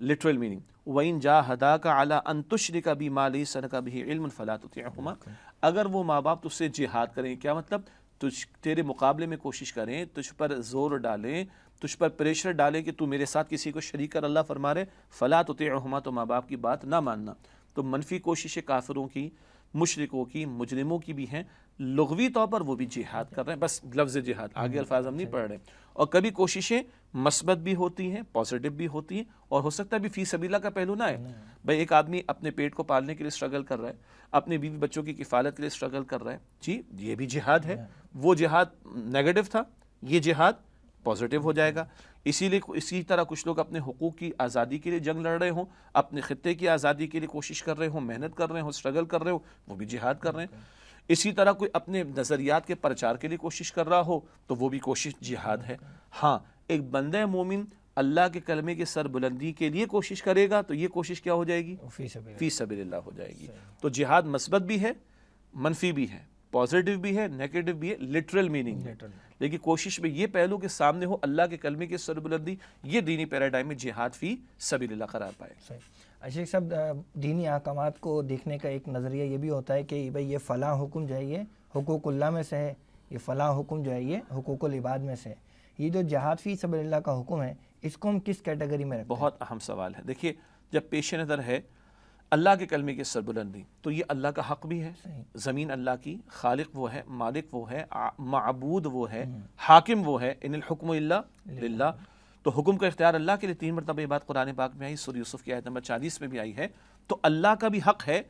لٹرل میننگ، وَإِن جَاهَدَاكَ عَلَىٰ أَن تُشْرِكَ بِي مَا لَيْسَ لَكَ بِهِ عِلْمٌ فَلَا تُطِعْهُمَا. اگر وہ ماں باپ تجھ سے جہاد کریں، کیا مطلب؟ تیرے مقابلے میں کوشش کریں، تجھ پر زور ڈالیں، تجھ پر پریشر ڈالے کہ تو میرے ساتھ کسی کو شریک کر اللہ فرما رہے فلا تطیعہما، تو ماں باپ کی بات نہ ماننا۔ تو منفی کوششیں کافروں کی، مشرکوں کی، مجرموں کی بھی ہیں، لغوی طور پر وہ بھی جہاد کر رہے ہیں، بس لفظ جہاد، آگے الفاظ ہم نہیں پڑھ رہے۔ اور کبھی کوششیں مثبت بھی ہوتی ہیں، پازیٹیو بھی ہوتی ہیں، اور ہو سکتا ہے بھی فی سبیل اللہ کا پہلو نہ ہے۔ بھائی ایک آدمی اپنے پیٹ کو پالنے کے لیے اسٹرگل کر رہا ہے، اپنے بیوی بچوں کی کفالت کے لیے اسٹرگل کر رہا ہے، جی یہ بھی جہاد ہے۔ وہ جہاد نیگیٹو تھا، یہ جہاد پازیٹیو ہو جائے گا۔ اسی طرح کچھ لوگ اپنے حقوق کی آزادی کے لیے جنگ لڑ رہے ہوں، اپنے خطے کی آزادی کے لیے کوشش کر رہے ہوں، محنت کر رہے ہوں، اسٹرگل کر رہے ہوں، وہ بھی جہاد کر رہے ہیں۔ اسی طرح کوئی اپنے نظریات کے پرچار کے لیے کوشش کر رہا ہو تو وہ بھی کوشش جہاد ہے۔ ہاں ایک بندہ مومن اللہ کے کلمے کی سر بلندی کے لیے کوشش کرے گا تو یہ کوشش کیا ہو جائے گی؟ فی سبیل اللہ ہو جائے گی۔ تو جہاد مثبت بھی ہے، منفی بھی ہے، پازیٹیو بھی ہے، نیگیٹو بھی ہے، لٹرل میننگ ہے، لیکن کوشش میں یہ پہلو کے سامنے ہو اللہ کے کلمے کی سر بلندی، یہ دینی پیراڈائم میں جہاد فی سبیل اللہ قرار پائے۔ شیخ صاحب دینی احکامات کو دیکھنے کا ایک نظریہ یہ بھی ہوتا ہے کہ بھئی یہ فلاں حکم جو ہے یہ حقوق اللہ میں سے ہے، یہ فلاں حکم جو ہے یہ حقوق العباد میں سے ہے۔ یہ جو جہاد فی سبیل اللہ کا حکم ہے اس کو ہم کس کیٹیگری میں رکھتے ہیں؟ بہت اہم سوال ہے۔ دیکھیے جب پیش نظر ہے اللہ کے کلمے کی سربلندی تو یہ اللہ کا حق بھی ہے، زمین اللہ کی، خالق وہ ہے، مالک وہ ہے، معبود وہ ہے، حاکم وہ ہے، ان الحکم الا للہ۔ تو حکم کا اختیار اللہ کے لیے، 3 مرتبہ یہ بات قرآن پاک میں آئی، سورہ یوسف کی آیت نمبر 40 میں بھی آئی ہے۔ تو اللہ کا بھی حق ہے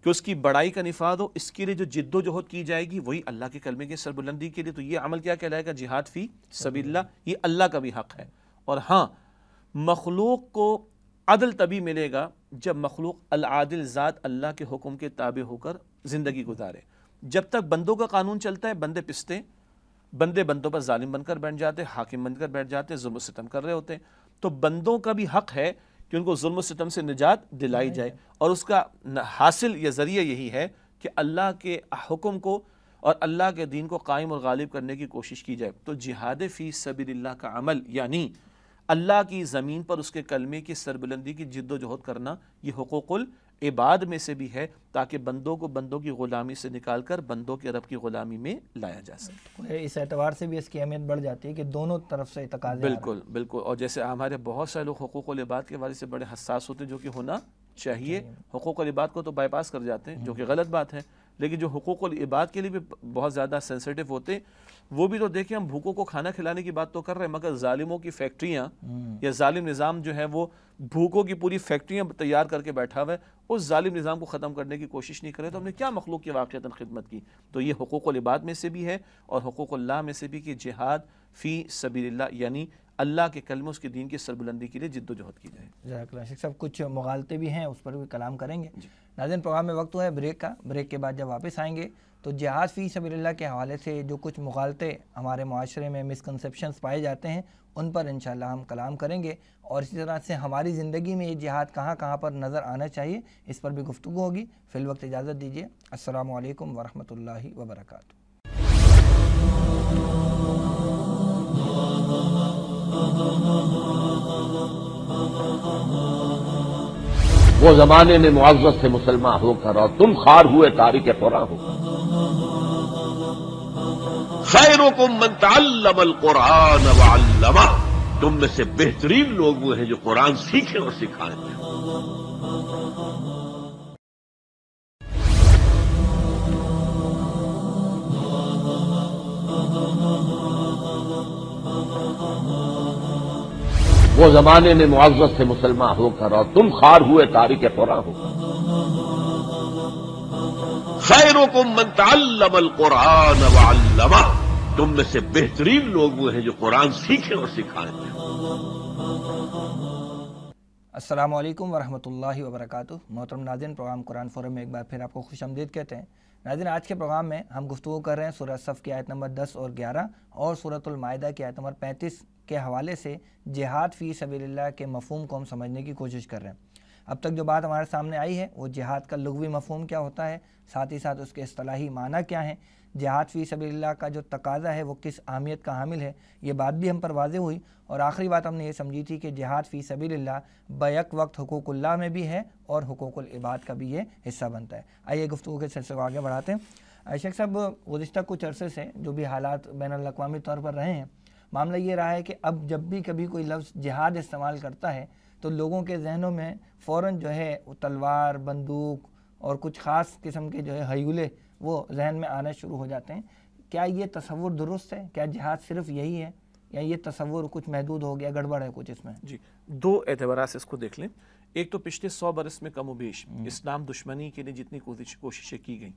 کہ اس کی بڑائی کا نفاذ ہو، اس کے لیے جو جد و جہد کی جائے گی وہی اللہ کے کلمے کی سربلندی کے لیے۔ تو یہ عمل کیا کہلائے گا؟ جہاد فی سبیل اللہ، یہ اللہ کا بھی حق ہے۔ اور ہاں مخلوق کو عدل تبھی ملے گا جب مخلوق العادل ذات اللہ کے حکم کے تابع ہو کر زندگی گزارے۔ جب تک بندوں کا قانون چلتا ہے بندے پستے، بندے بندوں پر ظالم بن کر بیٹھ جاتے، حاکم بن کر بیٹھ جاتے، ظلم و ستم کر رہے ہوتے ہیں۔ تو بندوں کا بھی حق ہے کہ ان کو ظلم و ستم سے نجات دلائی جائے، اور اس کا حاصل یا ذریعہ یہی ہے کہ اللہ کے حکم کو اور اللہ کے دین کو قائم اور غالب کرنے کی کوشش کی جائے۔ تو جہاد فی سبیل اللہ کا عمل یعنی اللہ کی زمین پر اس کے کلمے کی سربلندی کی جد و جہد کرنا، یہ حقوق العباد میں سے بھی ہے، تاکہ بندوں کو بندوں کی غلامی سے نکال کر بندوں کے رب کی غلامی میں لایا جا سکے۔ اس اعتبار سے بھی اس کی اہمیت بڑھ جاتی ہے کہ دونوں طرف سے تقاضے بالکل بالکل۔ اور جیسے ہمارے بہت سارے لوگ حقوق العباد کے بارے سے بڑے حساس ہوتے ہیں، جو کہ ہونا چاہیے، حقوق العباد کو تو بائی پاس کر جاتے ہیں جو کہ غلط بات ہے، لیکن جو حقوق العباد کے لیے بھی بہت زیادہ سینسیٹیو ہوتے ہیں وہ بھی تو دیکھیں، ہم بھوکوں کو کھانا کھلانے کی بات تو کر رہے ہیں، مگر ظالموں کی فیکٹریاں یا ظالم نظام جو ہے وہ بھوکوں کی پوری فیکٹریاں تیار کر کے بیٹھا ہوا ہے، اس ظالم نظام کو ختم کرنے کی کوشش نہیں کرے تو ہم نے کیا مخلوق کی واقعتاً خدمت کی؟ تو یہ حقوق العباد میں سے بھی ہے اور حقوق اللہ میں سے بھی کہ جہاد فی سبیل اللہ یعنی اللہ کے کلمے اس کے دین کی سربلندی کے لیے جد و جہد کی جائے۔ جزاک اللہ شیخ صاحب، کچھ مغالطے بھی ہیں اس پر بھی کلام کریں گے۔ ناظرین پروگرام میں وقت ہوا ہے بریک کا، بریک کے بعد جب واپس آئیں گے تو جہاد فی سبیل اللہ کے حوالے سے جو کچھ مغالطے ہمارے معاشرے میں مسکنسیپشنز پائے جاتے ہیں ان پر انشاءاللہ ہم کلام کریں گے، اور اسی طرح سے ہماری زندگی میں یہ جہاد کہاں کہاں پر نظر آنا چاہیے اس پر بھی گفتگو ہوگی۔ فی الوقت اجازت دیجیے، السلام علیکم ورحمۃ اللہ وبرکاتہ۔ وہ زمانے میں معزز تھے مسلمان ہو کر اور تم خوار ہوئے تارک قرآن ہو۔ خیرکم من تعلم القرآن وعلمہ، تم میں سے بہترین لوگ وہ ہیں جو قرآن سیکھیں اور سکھائیں۔ وہ زمانے میں معزز تھے مسلمان ہو کر اور تم خوار ہوئے تارک قرآن ہو۔ خیرکم من تعلم القرآن وعلمہ، تم میں سے بہترین لوگ وہ ہیں جو قرآن سیکھیں اور سکھائیں۔ السلام علیکم ورحمۃ اللہ وبرکاتہ۔ محترم ناظرین، پروگرام قرآن فورم میں ایک بار پھر آپ کو خوش آمدید کہتے ہیں۔ ناظرین، آج کے پروگرام میں ہم گفتگو کر رہے ہیں سورہ صف کی آیت نمبر 10 اور 11 اور سورۃ المائدہ کی آیت نمبر 35 کے حوالے سے جہاد فی سبیل اللہ کے مفہوم کو ہم سمجھنے کی کوشش کر رہے ہیں۔ اب تک جو بات ہمارے سامنے آئی ہے وہ جہاد کا لغوی مفہوم کیا ہوتا ہے، ساتھ ہی ساتھ اس کے اصطلاحی معنی کیا ہیں، جہاد فی سبیل اللہ کا جو تقاضا ہے وہ کس اہمیت کا حامل ہے، یہ بات بھی ہم پر واضح ہوئی، اور آخری بات ہم نے یہ سمجھی تھی کہ جہاد فی سبیل اللہ بیک وقت حقوق اللہ میں بھی ہے اور حقوق العباد کا بھی یہ حصہ بنتا ہے۔ آئیے گفتگو کے سلسلے کو آگے بڑھاتے ہیں۔ شیخ صاحب، گزشتہ کچھ عرصے سے جو بھی حالات بین الاقوامی طور پر رہے ہیں، معاملہ یہ رہا ہے کہ اب جب بھی کبھی کوئی لفظ جہاد استعمال کرتا ہے تو لوگوں کے ذہنوں میں فوراً جو ہے وہ تلوار، بندوق اور کچھ خاص قسم کے جو ہے ہیولے وہ ذہن میں آنا شروع ہو جاتے ہیں۔ کیا یہ تصور درست ہے؟ کیا جہاد صرف یہی ہے یا یہ تصور کچھ محدود ہو گیا، گڑبڑ ہے کچھ اس میں؟ جی، دو اعتبارات سے اس کو دیکھ لیں۔ ایک تو پچھلے 100 برس میں کم و بیش اسلام دشمنی کے لیے جتنی کوششیں کی گئیں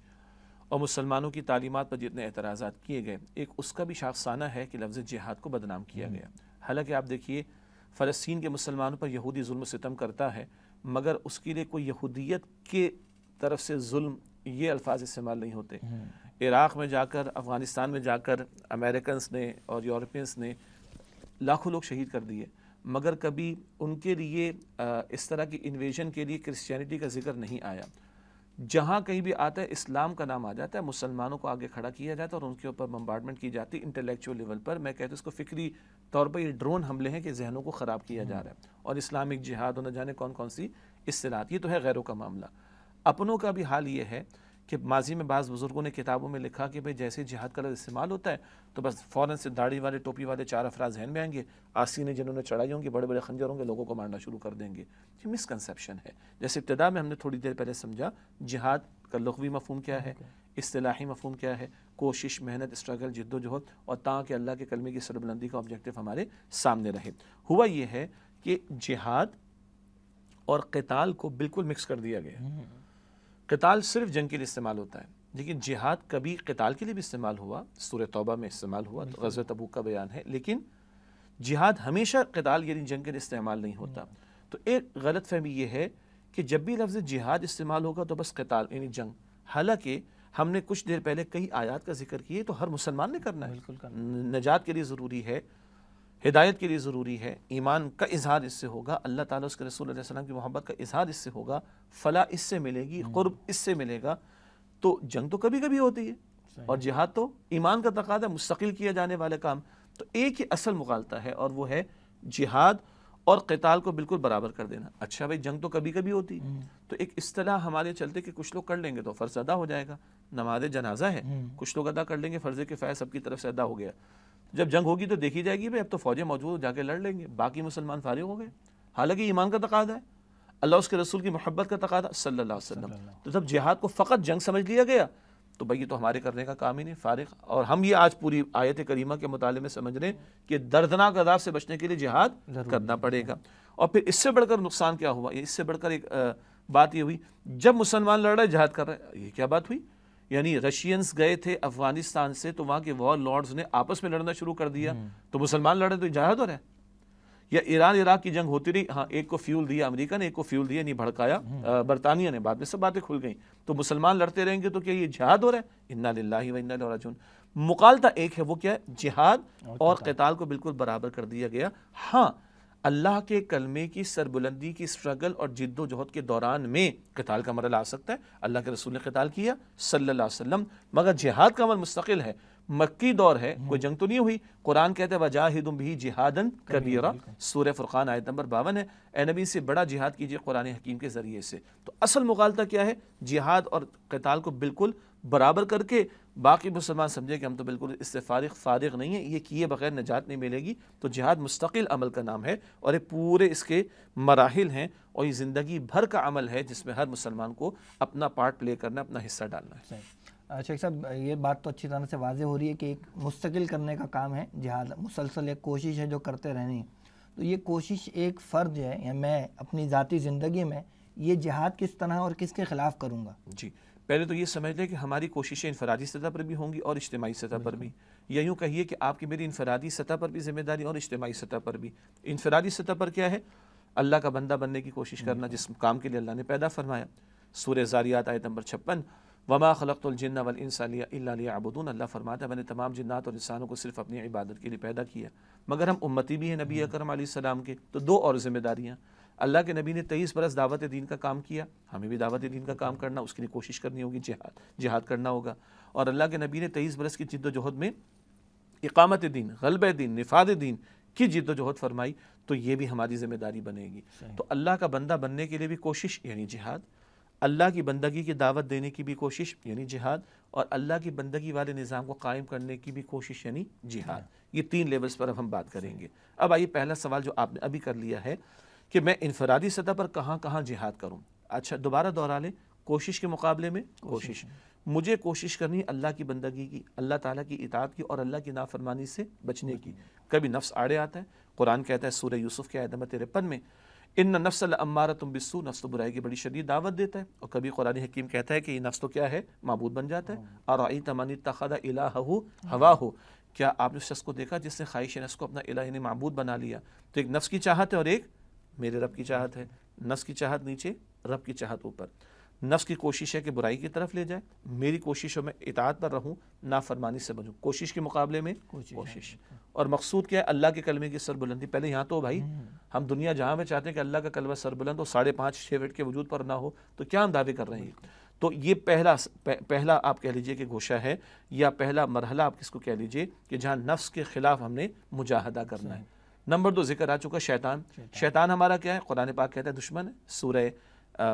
اور مسلمانوں کی تعلیمات پر جتنے اعتراضات کیے گئے، ایک اس کا بھی شاخسانہ ہے کہ لفظ جہاد کو بدنام کیا گیا۔ حالانکہ آپ دیکھیے فلسطین کے مسلمانوں پر یہودی ظلم و ستم کرتا ہے، مگر اس کے لیے کوئی یہودیت کے طرف سے ظلم یہ الفاظ استعمال نہیں ہوتے۔ عراق میں جا کر، افغانستان میں جا کر امریکنز نے اور یورپینز نے لاکھوں لوگ شہید کر دیے، مگر کبھی ان کے لیے اس طرح کی انویژن کے لیے کرسچینٹی کا ذکر نہیں آیا۔ جہاں کہیں بھی آتا ہے اسلام کا نام آ جاتا ہے، مسلمانوں کو آگے کھڑا کیا جاتا ہے اور ان کے اوپر بمبارڈمنٹ کی جاتی ہے انٹلیکچوئل لیول پر۔ میں کہتا ہوں اس کو فکری طور پر یہ ڈرون حملے ہیں کہ ذہنوں کو خراب کیا جا رہا ہے، اور اسلامک جہاد اور نہ جانے کون کون سی اصطلاحات، یہ تو ہے غیروں کا معاملہ۔ اپنوں کا بھی حال یہ ہے کہ ماضی میں بعض بزرگوں نے کتابوں میں لکھا کہ بھئی جیسے جہاد کا لفظ استعمال ہوتا ہے تو بس فوراً سے داڑھی والے، ٹوپی والے 4 افراد ذہن میں آئیں گے، آستینیں جنہوں نے چڑھائی ہوں گی، بڑے بڑے خنجروں کے لوگوں کو مارنا شروع کر دیں گے۔ یہ مسکنسیپشن ہے۔ جیسے ابتدا میں ہم نے تھوڑی دیر پہلے سمجھا، جہاد کا لغوی مفہوم کیا ہے، اصطلاحی مفہوم کیا ہے، کوشش، محنت، اسٹرگل، جد و جہد، اور تاکہ اللہ کے کلمے کی سربلندی کا آبجیکٹو ہمارے سامنے رہے۔ ہوا یہ ہے کہ جہاد اور قتال کو بالکل مکس کر دیا گیا۔ قتال صرف جنگ کے لیے استعمال ہوتا ہے، لیکن جہاد کبھی قتال کے لیے بھی استعمال ہوا، سورہ توبہ میں استعمال ہوا، غزوہ تبوک کا بیان ہے، لیکن جہاد ہمیشہ قتال یعنی جنگ کے لیے استعمال نہیں ہوتا۔ تو ایک غلط فہمی یہ ہے کہ جب بھی لفظ جہاد استعمال ہوگا تو بس قتال یعنی جنگ، حالانکہ ہم نے کچھ دیر پہلے کئی آیات کا ذکر کیے تو ہر مسلمان نے کرنا ہے، نجات کے لیے ضروری ہے، ہدایت کے لیے ضروری ہے، ایمان کا اظہار اس سے ہوگا، اللہ تعالیٰ اس کے رسول علیہ السلام کی محبت کا اظہار اس سے ہوگا، فلاح اس سے ملے گی، قرب اس سے ملے گا۔ تو جنگ تو کبھی کبھی ہوتی ہے اور جہاد تو ایمان کا تقاضا، مستقل کیا جانے والے کام۔ تو ایک ہی اصل مغالطہ ہے اور وہ ہے جہاد اور قتال کو بالکل برابر کر دینا۔ اچھا بھائی جنگ تو کبھی کبھی ہوتی، تو ایک اصطلاح ہمارے چلتے کہ کچھ لوگ کر لیں گے تو فرض ادا ہو جائے گا، نماز جنازہ ہے، کچھ لوگ ادا کر لیں گے، فرض کفایہ سب کی طرف سے ادا ہو گیا۔ جب جنگ ہوگی تو دیکھی جائے گی بھائی اب تو فوجیں موجود جا کے لڑ لیں گے، باقی مسلمان فارغ ہو گئے، حالانکہ ایمان کا تقاضا ہے، اللہ اس کے رسول کی محبت کا تقاضا صلی اللہ علیہ وسلم۔ تو جب جہاد کو فقط جنگ سمجھ لیا گیا تو بھائی یہ تو ہمارے کرنے کا کام ہی نہیں، فارغ۔ اور ہم یہ آج پوری آیت کریمہ کے مطالعے میں سمجھ رہے ہیں کہ دردناک عذاب سے بچنے کے لیے جہاد کرنا پڑے گا۔ اور پھر اس سے بڑھ کر نقصان کیا ہوا، اس سے بڑھ کر ایک بات یہ ہوئی، جب مسلمان لڑ رہے جہاد کر رہے، یہ کیا بات ہوئی؟ یعنی رشینز گئے تھے افغانستان سے تو وہاں کے وار لارڈز نے آپس میں لڑنا شروع کر دیا، تو مسلمان لڑے تو جہاد ہو رہا ہے۔ یا ایران عراق کی جنگ ہوتی رہی، ہاں ایک کو فیول دیا امریکہ نے، ایک کو فیول دیا نہیں بھڑکایا برطانیہ نے، بعد میں سب باتیں کھل گئیں، تو مسلمان لڑتے رہیں گے تو کیا یہ جہاد ہو رہا ہے؟ انا للہ و انا الیہ راجعون۔ مغالطہ ایک ہے، وہ کیا ہے؟ جہاد اور قتال کو بالکل برابر کر دیا گیا۔ ہاں اللہ کے کلمے کی سربلندی کی اسٹرگل اور جد و جہد کے دوران میں قتال کا مرحلہ آ سکتا ہے، اللہ کے رسول نے قتال کیا صلی اللہ علیہ وسلم، مگر جہاد کا عمل مستقل ہے، مکی دور ہے، کوئی جنگ تو نہیں ہوئی۔ قرآن کہتا ہے وَجَاهِدُم بِهِ جِهَادًا كَبِيرًا، سورہ فرقان آیت نمبر 52 ہے، اے نبی سے بڑا جہاد کیجئے قرآن حکیم کے ذریعے سے۔ تو اصل مغالطہ کیا ہے؟ جہاد اور قتال کو بالکل برابر کر کے باقی مسلمان سمجھے کہ ہم تو بالکل اس سے فارغ نہیں ہیں، یہ کیے بغیر نجات نہیں ملے گی۔ تو جہاد مستقل عمل کا نام ہے اور یہ پورے اس کے مراحل ہیں اور یہ زندگی بھر کا عمل ہے جس میں ہر مسلمان کو اپنا پارٹ پلے کرنا، اپنا حصہ ڈالنا ہے۔ شیخ صاحب یہ بات تو اچھی طرح سے واضح ہو رہی ہے کہ ایک مستقل کرنے کا کام ہے جہاد، مسلسل ایک کوشش ہے جو کرتے رہنی ہے۔ تو یہ کوشش ایک فرد ہے یا میں اپنی ذاتی زندگی میں یہ جہاد کس طرح اور کس کے خلاف کروں گا؟ جی پہلے تو یہ سمجھ لیں کہ ہماری کوششیں انفرادی سطح پر بھی ہوں گی اور اجتماعی سطح پر بھی، یا یوں کہیے کہ آپ کی میری انفرادی سطح پر بھی ذمہ داری اور اجتماعی سطح پر بھی۔ انفرادی سطح پر کیا ہے؟ اللہ کا بندہ بننے کی کوشش کرنا جس کام کے لیے اللہ نے پیدا فرمایا، سورہ زاریات آیت نمبر 56، وما خلقت الجن والانس الا لیعبدون، اللہ فرماتا ہے میں نے تمام جنات اور انسانوں کو صرف اپنی عبادت کے لیے پیدا کیا، مگر ہم امتی بھی ہیں نبی اکرم علیہ السلام کے۔ تو دو اور ذمہ داریاں، اللہ کے نبی نے 23 برس دعوت دین کا کام کیا، ہمیں بھی دعوت دین کا کام کرنا، اس کے لیے کوشش کرنی ہوگی، جہاد کرنا ہوگا۔ اور اللہ کے نبی نے 23 برس کی جد و جہد میں اقامت دین، غلبہ دین، نفاذ دین کی جد و جہد فرمائی، تو یہ بھی ہماری ذمہ داری بنے گی۔ تو اللہ کا بندہ بننے کے لیے بھی کوشش یعنی جہاد، اللہ کی بندگی کی دعوت دینے کی بھی کوشش یعنی جہاد، اور اللہ کی بندگی والے نظام کو قائم کرنے کی بھی کوشش یعنی جہاد. یہ 3 لیولز پر اب ہم بات کریں گے. اب آئیے پہلا سوال جو آپ نے ابھی کر لیا ہے کہ میں انفرادی سطح پر کہاں کہاں جہاد کروں. اچھا دوبارہ دوہرا لیں، کوشش کے مقابلے میں کوشش. مجھے کوشش کرنی اللہ کی بندگی کی، اللہ تعالیٰ کی اطاعت کی اور اللہ کی نافرمانی سے بچنے کی. کبھی نفس آڑے آتا ہے، قرآن کہتا ہے سورہ یوسف کی آیت نمبر 53 میں ان نفس لامارۃ بالسوء، نفس تو برائی کی بڑی شدید دعوت دیتا ہے. اور کبھی قرآن حکیم کہتا ہے کہ یہ نفس تو کیا ہے، معبود بن جاتا ہے. ارأیت من اتخذ الہہ ہواہ، کیا آپ نے اس شخص کو دیکھا جس نے خواہش نفس کو اپنا الہ یعنی معبود بنا لیا. تو ایک نفس کی چاہت ہے اور ایک میرے رب کی چاہت ہے. نفس کی چاہت نیچے، رب کی چاہت اوپر. نفس کی کوشش ہے کہ برائی کی طرف لے جائے، میری کوشش ہے میں اطاعت پر رہوں، نافرمانی سے بچوں. کوشش کے مقابلے میں کوشش. اور مقصود کیا ہے، اللہ کے کلمے کی سربلندی. پہلے یہاں تو بھائی ہم دنیا جہاں میں چاہتے ہیں کہ اللہ کا کلمہ سربلند ہو، 5.5-6 فٹ کے وجود پر نہ ہو، تو کیا ہم دعوے کر رہے ہیں. تو یہ پہلا آپ کہہ لیجئے کہ گوشہ ہے، یا پہلا مرحلہ آپ کس کو کہہ لیجئے کہ جہاں نفس کے خلاف ہم نے مجاہدہ کرنا ہے. نمبر 2 ذکر آ چکا شیطان. شیطان ہمارا کیا ہے، قرآن پاک کہتا ہے دشمن ہے. سورہ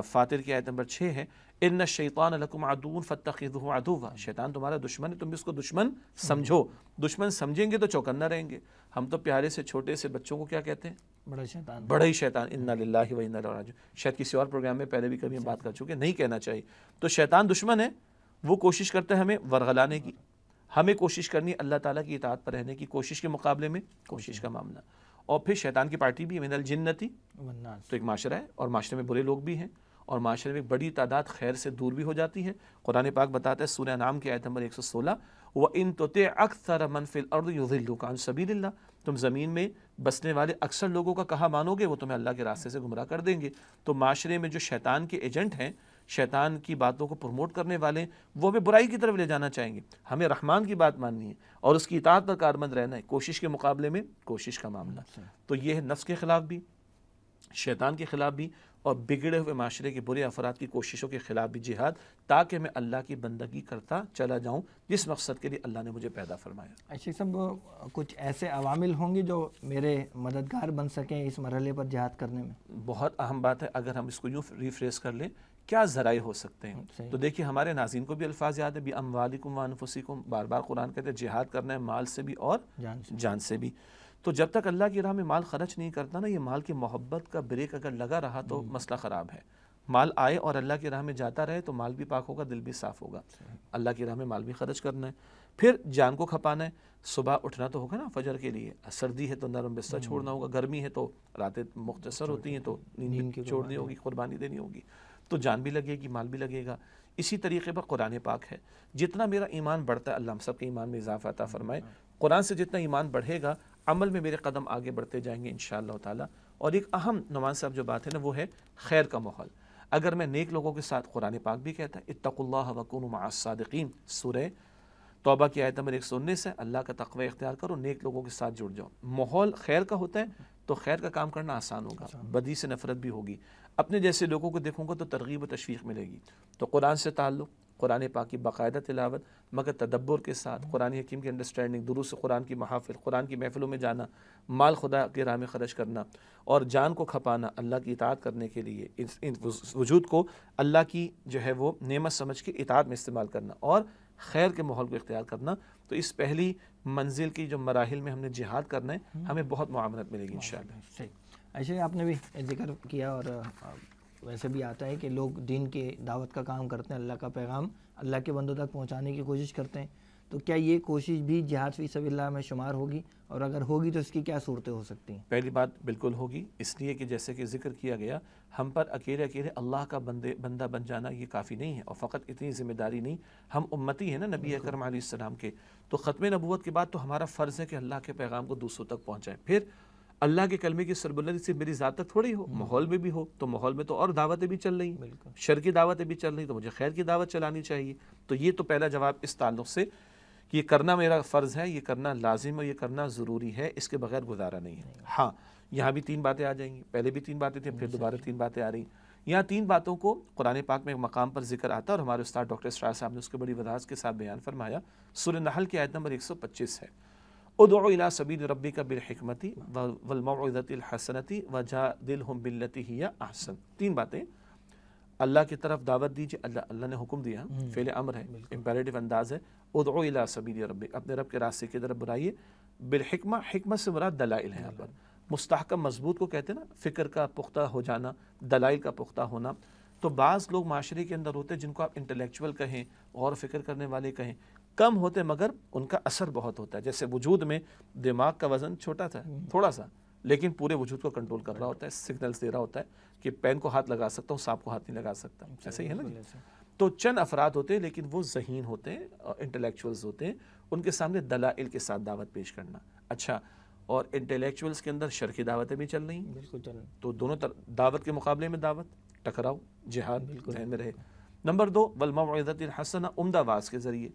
فاطر کی آیت نمبر 6 ہے ان الشیطان لکم عدو فاتخذوہ عدوا، شیطان تمہارا دشمن ہے، تم بھی اس کو دشمن سمجھو. دشمن سمجھیں گے تو چوکنا رہیں گے. ہم تو پیارے سے چھوٹے سے بچوں کو کیا کہتے ہیں، بڑا ہی شیطان. انا للہ و انا الیہ راجعون. شاید کسی اور پروگرام میں پہلے بھی کبھی ہم بات کر چکے، نہیں کہنا چاہیے. تو شیطان دشمن ہے، وہ کوشش کرتا ہے ہمیں ورغلانے کی. ہمیں کوشش کرنی اللہ تعالیٰ کی اطاعت پر رہنے کی. کوشش کے مقابلے میں کوشش کا معاملہ. اور پھر شیطان کی پارٹی بھی من الجنتی، تو ایک معاشرہ ہے اور معاشرے میں برے لوگ بھی ہیں اور معاشرے میں ایک بڑی تعداد خیر سے دور بھی ہو جاتی ہے. قرآن پاک بتاتا ہے سورہ انعام کی آیت نمبر 116 وَإِن تُطِعْ أَكْثَرَ مَنْ فِي الْأَرْضِ يُضِلُّكَ عَنْ سَبِيلِ اللَّهِ، تم زمین میں بسنے والے اکثر لوگوں کا کہا مانو گے، وہ تمہیں اللہ کے راستے سے گمراہ کر دیں گے. تو معاشرے میں جو شیطان کے ایجنٹ ہیں، شیطان کی باتوں کو پروموٹ کرنے والے، وہ ہمیں برائی کی طرف لے جانا چاہیں گے. ہمیں رحمان کی بات ماننی ہے اور اس کی اطاعت پر کاربند رہنا ہے. کوشش کے مقابلے میں کوشش کا معاملہ. تو یہ ہے نفس کے خلاف بھی، شیطان کے خلاف بھی، اور بگڑے ہوئے معاشرے کے برے افراد کی کوششوں کے خلاف بھی جہاد، تاکہ میں اللہ کی بندگی کرتا چلا جاؤں جس مقصد کے لیے اللہ نے مجھے پیدا فرمایا. شیخ صاحب کچھ ایسے عوامل ہوں گے جو میرے مددگار بن سکیں اس مرحلے پر جہاد کرنے میں؟ بہت اہم بات ہے. اگر ہم اس کو یوں ریفریز کر لیں، کیا ذرائع ہو سکتے ہیں، تو دیکھیے ہمارے ناظرین کو بھی الفاظ یاد ہے، بِأَمْوَالِكُمْ وَأَنفُسِكُمْ. بار بار قرآن کہتے ہیں جہاد کرنا ہے مال سے بھی اور جان سے بھی. تو جب تک اللہ کی راہ میں مال خرچ نہیں کرتا نا، یہ مال کی محبت کا بریک اگر لگا رہا تو مسئلہ خراب ہے. مال آئے اور اللہ کی راہ میں جاتا رہے تو مال بھی پاک ہوگا، دل بھی صاف ہوگا. اللہ کی راہ میں مال بھی خرچ کرنا ہے. پھر جان کو کھپانا ہے. صبح اٹھنا تو ہوگا نا فجر کے لیے، سردی ہے تو نرم بستر چھوڑنا ہوگا، گرمی ہے تو راتیں مختصر ہوتی ہیں تو نیند چھوڑنی ہوگی، قربانی دینی ہوگی. تو جان بھی لگے گی، مال بھی لگے گا. اسی طریقے پر قرآن پاک ہے. جتنا میرا ایمان بڑھتا ہے، اللہ ہم سب کے ایمان میں اضافہ عطا فرمائے. قرآن سے جتنا ایمان بڑھے گا، عمل میں میرے قدم آگے بڑھتے جائیں گے انشاءاللہ تعالی. اور ایک اہم نعمان صاحب جو بات ہے نا، وہ ہے خیر کا ماحول. اگر میں نیک لوگوں کے ساتھ، قرآن پاک بھی کہتا ہے اتقوا اللہ وکونوا مع الصادقین. سورہ توبہ کی آیت نمبر 119 ہے، اللہ کا تقوی اختیار کرو، نیک لوگوں کے ساتھ جڑ جاؤ. ماحول خیر کا ہوتا ہے تو خیر کا کام کرنا آسان ہوگا، بدی سے نفرت بھی ہوگی. اپنے جیسے لوگوں کو دیکھوں گا تو ترغیب و تشویق ملے گی. تو قرآن سے تعلق، قرآن پاک کی باقاعدہ تلاوت مگر تدبر کے ساتھ، قرآن حکیم کی انڈرسٹینڈنگ، دروس قرآن کی محافل، قرآن کی محفلوں میں جانا، مال خدا کی راہ میں خرچ کرنا اور جان کو کھپانا اللہ کی اطاعت کرنے کے لیے، ان وجود کو اللہ کی جو ہے وہ نعمت سمجھ کے اطاعت میں استعمال کرنا اور خیر کے ماحول کو اختیار کرنا. تو اس پہلی منزل کی جو مراحل میں ہم نے جہاد کرنا ہے، ہمیں بہت معاونت ملے گی انشاءاللہ. صحیح. ایسے آپ نے بھی ذکر کیا اور ویسے بھی آتا ہے کہ لوگ دین کی دعوت کا کام کرتے ہیں، اللہ کا پیغام اللہ کے بندوں تک پہنچانے کی کوشش کرتے ہیں. تو کیا یہ کوشش بھی جہاد فی سبیل اللہ میں شمار ہوگی، اور اگر ہوگی تو اس کی کیا صورتیں ہو سکتی ہیں؟ پہلی بات بالکل ہوگی، اس لیے کہ جیسے کہ ذکر کیا گیا، ہم پر اکیلے اللہ کا بندہ بن جانا یہ کافی نہیں ہے. اور فقط اتنی ذمہ داری نہیں، ہم امتی ہیں نا نبی اکرم علیہ السلام کے. تو ختم نبوت کے بعد تو ہمارا فرض ہے کہ اللہ کے پیغام کو دوسروں تک پہنچائیں. پھر اللہ کے کلمے کی سربلندی صرف میری ذات تک تھوڑی ہو، ماحول میں بھی ہو. تو ماحول میں تو اور دعوتیں بھی چل رہی ہیں، شر کی دعوتیں بھی چل رہی ہیں، تو مجھے خیر کی دعوت چلانی چاہیے. تو یہ تو پہلا جواب اس تعلق سے کہ یہ کرنا میرا فرض ہے، یہ کرنا لازم اور یہ کرنا ضروری ہے، اس کے بغیر گزارا نہیں ہے. ہاں یہاں بھی 3 باتیں آ جائیں گی. پہلے بھی 3 باتیں تھیں، پھر دوبارہ 3 باتیں آ رہی. یہاں 3 باتوں کو قرآن پاک میں ایک مقام پر ذکر آتا ہے اور ہمارے استاد ڈاکٹر اسرار صاحب نے اس کے بڑی وضاحت کے ساتھ بیان فرمایا. سورہ نحل کی آیت نمبر 125 ہے، ادعو الی سبیل ربک بالحکمۃ والموعظۃ الحسنۃ وجادلھم باللتی ہی احسن. 3 باتیں. اللہ کی طرف دعوت دیجیے. اللہ نے حکم دیا، فعل امر ہے، امپیریٹو انداز ہے. ادعو الی سبیل ربک، اپنے رب کے راستے کی طرف بلائیے. بالحکمہ، حکمت سے مراد دلائل ہے. یہاں پر مستحکم مضبوط کو کہتے ہیں نا، فکر کا پختہ ہو جانا، دلائل کا پختہ ہونا. تو بعض لوگ معاشرے کے اندر ہوتے ہیں جن کو آپ انٹلیکچوئل کہیں، غور و فکر کرنے والے کہیں، کم ہوتے مگر ان کا اثر بہت ہوتا ہے. جیسے وجود میں دماغ کا وزن چھوٹا تھا، تھوڑا سا، لیکن پورے وجود کو کنٹرول کر رہا ہوتا ہے، سگنلز دے رہا ہوتا ہے کہ پین کو ہاتھ لگا سکتا ہوں، سانپ کو ہاتھ نہیں لگا سکتا. ایسا ہی ہے نا جی. تو چند افراد ہوتے ہیں لیکن وہ ذہین ہوتے ہیں، انٹلیکچوئلز ہوتے ہیں. ان کے سامنے دلائل کے ساتھ دعوت پیش کرنا. اچھا، اور انٹلیکچوئلز کے اندر شرکی دعوتیں بھی چل رہی ہیں. بالکل چل رہی. تو دونوں دعوت کے مقابلے میں دعوت، ٹکراؤ، جہاد ذہن میں رہے. نمبر 2، والموعظۃ الحسنہ، عمدہ واعظ کے ذریعے.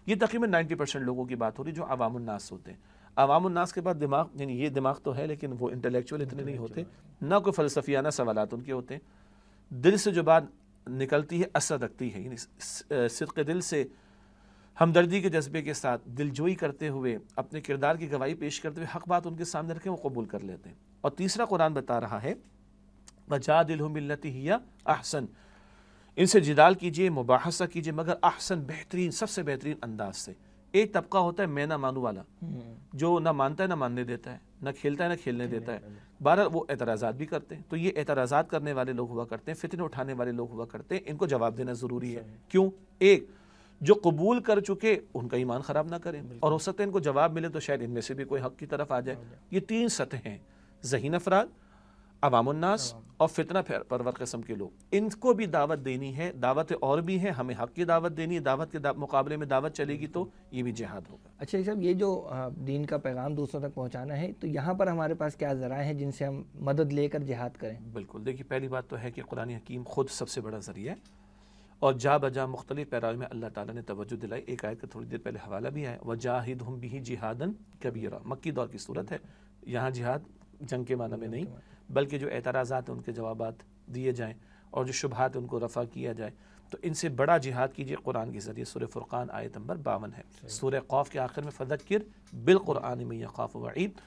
یہ تقریباً 90% لوگوں کی بات ہو رہی جو عوام الناس ہوتے ہیں. عوام الناس کے بعد دماغ، یعنی یہ دماغ تو ہے لیکن وہ انٹلیکچوئل اتنے نہیں ہوتے، نہ کوئی فلسفیانہ سوالات ان کے ہوتے ہیں. دل سے جو بات نکلتی ہے اثر رکھتی ہے، یعنی صدق دل سے، ہمدردی کے جذبے کے ساتھ، دلجوئی کرتے ہوئے، اپنے کردار کی گواہی پیش کرتے ہوئے حق بات ان کے سامنے رکھیں، وہ قبول کر لیتے ہیں. اور تیسرا قرآن بتا رہا ہے وَجَادِلْهُم بِالَّتِي هِيَ أَحْسَنُ، ان سے جدال کیجئے، مباحثہ کیجئے، مگر احسن، بہترین، سب سے بہترین انداز سے. ایک طبقہ ہوتا ہے میں نہ مانو والا، جو نہ مانتا ہے نہ ماننے دیتا ہے، نہ کھیلتا ہے نہ کھیلنے دیتا ہے. بہرحال وہ اعتراضات بھی کرتے ہیں. تو یہ اعتراضات کرنے والے لوگ ہوا کرتے ہیں، فتنے اٹھانے والے لوگ ہوا کرتے ہیں. ان کو جواب دینا ضروری ہے. کیوں؟ ایک، جو قبول کر چکے ان کا ایمان خراب نہ کریں، اور ہو سکتا ہے ان کو جواب ملے تو شاید ان میں سے بھی کوئی حق کی طرف آ جائے. یہ 3 سطح ہیں، ذہین افراد، عوام الناس اور فتنہ پرور قسم کے لوگ. ان کو بھی دعوت دینی ہے. دعوتیں اور بھی ہیں، ہمیں حق کی دعوت دینی ہے. دعوت کے مقابلے میں دعوت چلے گی تو یہ بھی جہاد ہوگا. اچھا صاحب، یہ جو دین کا پیغام دوسروں تک پہنچانا ہے، تو یہاں پر ہمارے پاس کیا ذرائع ہیں جن سے ہم مدد لے کر جہاد کریں؟ بالکل، دیکھیے پہلی بات تو ہے کہ قرآن حکیم خود سب سے بڑا ذریعہ ہے، اور جا بجا مختلف پیراؤں میں اللہ تعالیٰ نے توجہ دلائی. ایک آیت کا تھوڑی دیر پہلے حوالہ بھی ہے، وَجَاهِدْهُمْ بِهِ جِهَادًا كَبِيرًا. مکی دور کی صورت ہے. یہاں جہاد جنگ کے معنی میں نہیں، بلکہ جو اعتراضات ہیں ان کے جوابات دیے جائیں، اور جو شبہات ان کو رفع کیا جائے. تو ان سے بڑا جہاد کیجیے قرآن کے ذریعے. سورہ فرقان آیت نمبر 52 ہے. سورہ قاف کے آخر میں فذکر بالقرآن من یخاف وعید،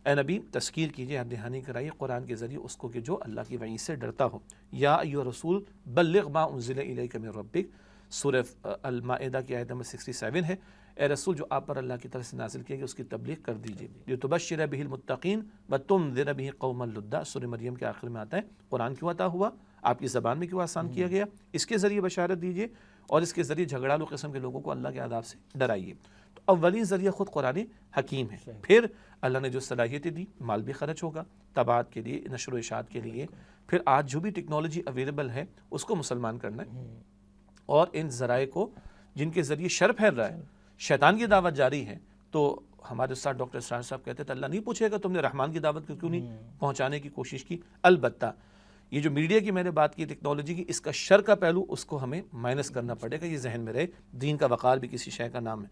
اے نبی تذکیر کیجیے، یاد دہانی کرائیے قرآن کے ذریعے اس کو کہ جو اللہ کی وعید سے ڈرتا ہو. یا ایھا رسول بلغ ما انزل الیک من ربک، سورہ المائدہ کی آیت نمبر 67 ہے. اے رسول، جو آپ پر اللہ کی طرف سے نازل کیا گیا اس کی تبلیغ کر دیجیے. لتبشر بہ المتقین وتنذر بہ قوما لدا، سورہ مریم کے آخر میں آتا ہے. قرآن کیوں عطا ہوا؟ آپ کی زبان میں کیوں آسان کیا گیا؟ اس کے ذریعے بشارت دیجیے، اور اس کے ذریعے جھگڑالو قسم کے لوگوں کو اللہ کے عذاب سے ڈرائیے. تو اولین ذریعہ خود قرآن حکیم ہے. پھر اللہ نے جو صلاحیتیں دی، مال بھی خرچ ہوگا طباعت کے لیے، نشر و اشاعت کے لیے. پھر آج جو بھی ٹیکنالوجی اویلیبل ہے اس کو مسلمان کرنا ہے، اور ان ذرائع کو جن کے ذریعے شر پھیل رہا ہے، شیطان کی دعوت جاری ہے. تو ہمارے استاد ڈاکٹر اسرار صاحب کہتے تھے اللہ نہیں پوچھے گا تم نے رحمان کی دعوت کیوں نہیں پہنچانے کی کوشش کی. البتہ یہ جو میڈیا کی میں نے بات کی، ٹیکنالوجی کی، اس کا شر کا پہلو اس کو ہمیں مائنس کرنا پڑے گا. یہ ذہن میں رہے، دین کا وقار بھی کسی شے کا نام ہے.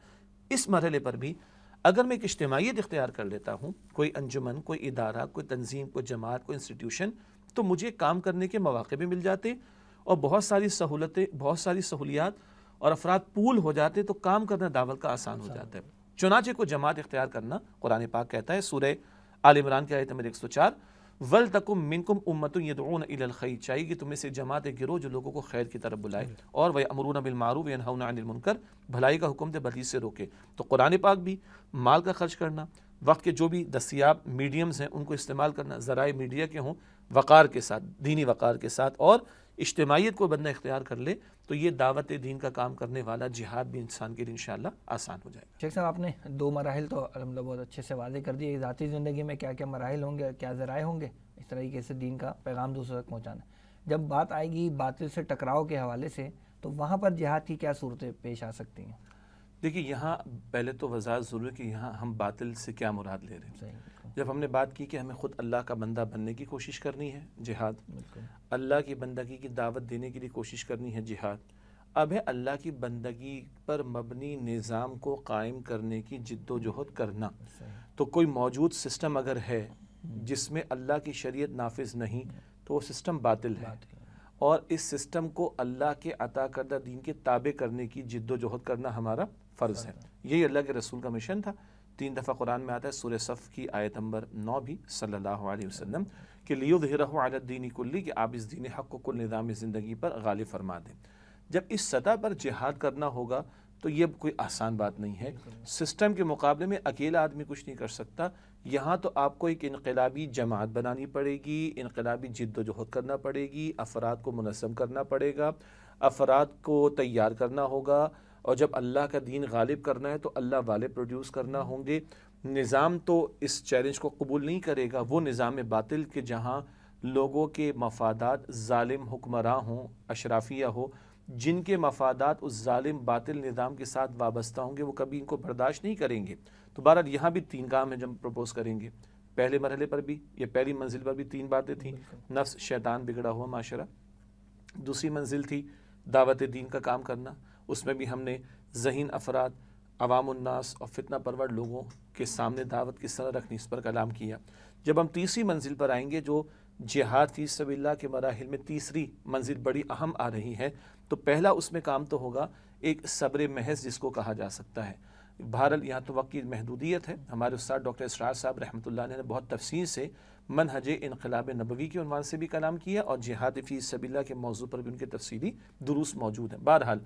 اس مرحلے پر بھی اگر میں ایک اجتماعیت اختیار کر لیتا ہوں، کوئی انجمن، کوئی ادارہ، کوئی تنظیم، کوئی جماعت، کوئی انسٹیٹیوشن، تو مجھے کام کرنے کے مواقع بھی مل جاتے، اور بہت ساری سہولتیں، بہت ساری سہولیات اور افراد پول ہو جاتے، تو کام کرنا دعوت کا آسان ہو جاتا ہے. چنانچہ کو جماعت اختیار کرنا قرآن پاک کہتا ہے سورہ آل عمران کی آیت نمبر 104، وَلْتَكُم مِّنكُمْ أُمَّةٌ يَدْعُونَ إِلَى الْخَيْرِ، چاہیے کہ تم میں سے جماعت ایک گروہ جو لوگوں کو خیر کی طرف بلائے، اور وَيَأْمُرُونَ بِالْمَعْرُوفِ وَيَنْهَوْنَ عَنِ الْمُنكَرِ، بھلائی کا حکم دے، بدی سے روکے. تو قرآن پاک بھی مال کا خرچ کرنا، وقت کے جو بھی دستیاب میڈیمز ہیں ان کو استعمال کرنا، ذرائع میڈیا کے ہوں، وقار کے ساتھ، دینی وقار کے ساتھ، اور اجتماعیت کو بندہ اختیار کر لے، تو یہ دعوت دین کا کام کرنے والا جہاد بھی انسان کے لیے انشاءاللہ آسان ہو جائے گا. شیخ صاحب، آپ نے 2 مراحل تو الحمدللہ بہت اچھے سے واضح کر دیے. ذاتی زندگی میں کیا کیا مراحل ہوں گے، کیا ذرائع ہوں گے اس طریقے سے دین کا پیغام دوسروں تک پہنچانا. جب بات آئے گی باطل سے ٹکراؤ کے حوالے سے، تو وہاں پر جہاد کی کیا صورتیں پیش آ سکتی ہیں؟ دیکھیے یہاں پہلے تو وضاحت ضرور ہے کہ یہاں ہم باطل سے کیا مراد لے رہے ہیں. صحیح. جب ہم نے بات کی کہ ہمیں خود اللہ کا بندہ بننے کی کوشش کرنی ہے، جہاد. اللہ کی بندگی کی دعوت دینے کے لیے کوشش کرنی ہے، جہاد. اب ہے اللہ کی بندگی پر مبنی نظام کو قائم کرنے کی جد و جہد کرنا. تو کوئی موجود سسٹم اگر ہے جس میں اللہ کی شریعت نافذ نہیں، تو وہ سسٹم باطل ہے، اور اس سسٹم کو اللہ کے عطا کردہ دین کے تابع کرنے کی جد و جہد کرنا ہمارا فرض ہے. یہی اللہ کے رسول کا مشن تھا. 3 دفعہ قرآن میں آتا ہے، سورہ صف کی آیت نمبر 9 بھی صلی اللہ علیہ وسلم کہ لیظہرہ علی الدین کلی، کہ آپ اس دین حق کو کل نظام زندگی پر غالب فرما دیں۔ جب اس سطح پر جہاد کرنا ہوگا تو یہ کوئی آسان بات نہیں ہے۔ سسٹم کے مقابلے میں اکیلا آدمی کچھ نہیں کر سکتا، یہاں تو آپ کو ایک انقلابی جماعت بنانی پڑے گی، انقلابی جد و جہد کرنا پڑے گی، افراد کو منظم کرنا پڑے گا، افراد کو تیار کرنا ہوگا، اور جب اللہ کا دین غالب کرنا ہے تو اللہ والے پروڈیوس کرنا ہوں گے۔ نظام تو اس چیلنج کو قبول نہیں کرے گا، وہ نظام باطل کہ جہاں لوگوں کے مفادات ظالم حکمراں ہوں، اشرافیہ ہو، جن کے مفادات اس ظالم باطل نظام کے ساتھ وابستہ ہوں گے، وہ کبھی ان کو برداشت نہیں کریں گے۔ تو بہرحال یہاں بھی 3 کام ہیں جو ہم پروپوز کریں گے۔ پہلے مرحلے پر بھی، یہ پہلی منزل پر بھی 3 باتیں تھیں، نفس، شیطان، بگڑا ہوا معاشرہ۔ دوسری منزل تھی دعوت دین کا کام کرنا، اس میں بھی ہم نے ذہین افراد، عوام الناس اور فتنہ پرور لوگوں کے سامنے دعوت کس طرح رکھنی، اس پر کلام کیا۔ جب ہم تیسری منزل پر آئیں گے جو جہاد فی سبیل اللہ کے مراحل میں تیسری منزل بڑی اہم آ رہی ہے، تو پہلا اس میں کام تو ہوگا ایک صبر محض جس کو کہا جا سکتا ہے۔ بہرحال یہاں تو وقت کی محدودیت ہے، ہمارے استاد ڈاکٹر اسرار صاحب رحمۃ اللہ علیہ نے بہت تفصیل سے منہج انقلاب نبوی کے عنوان سے بھی کلام کیا، اور جہاد فی سبیل اللہ کے موضوع پر بھی ان کے تفصیلی دروس موجود ہیں۔ بہرحال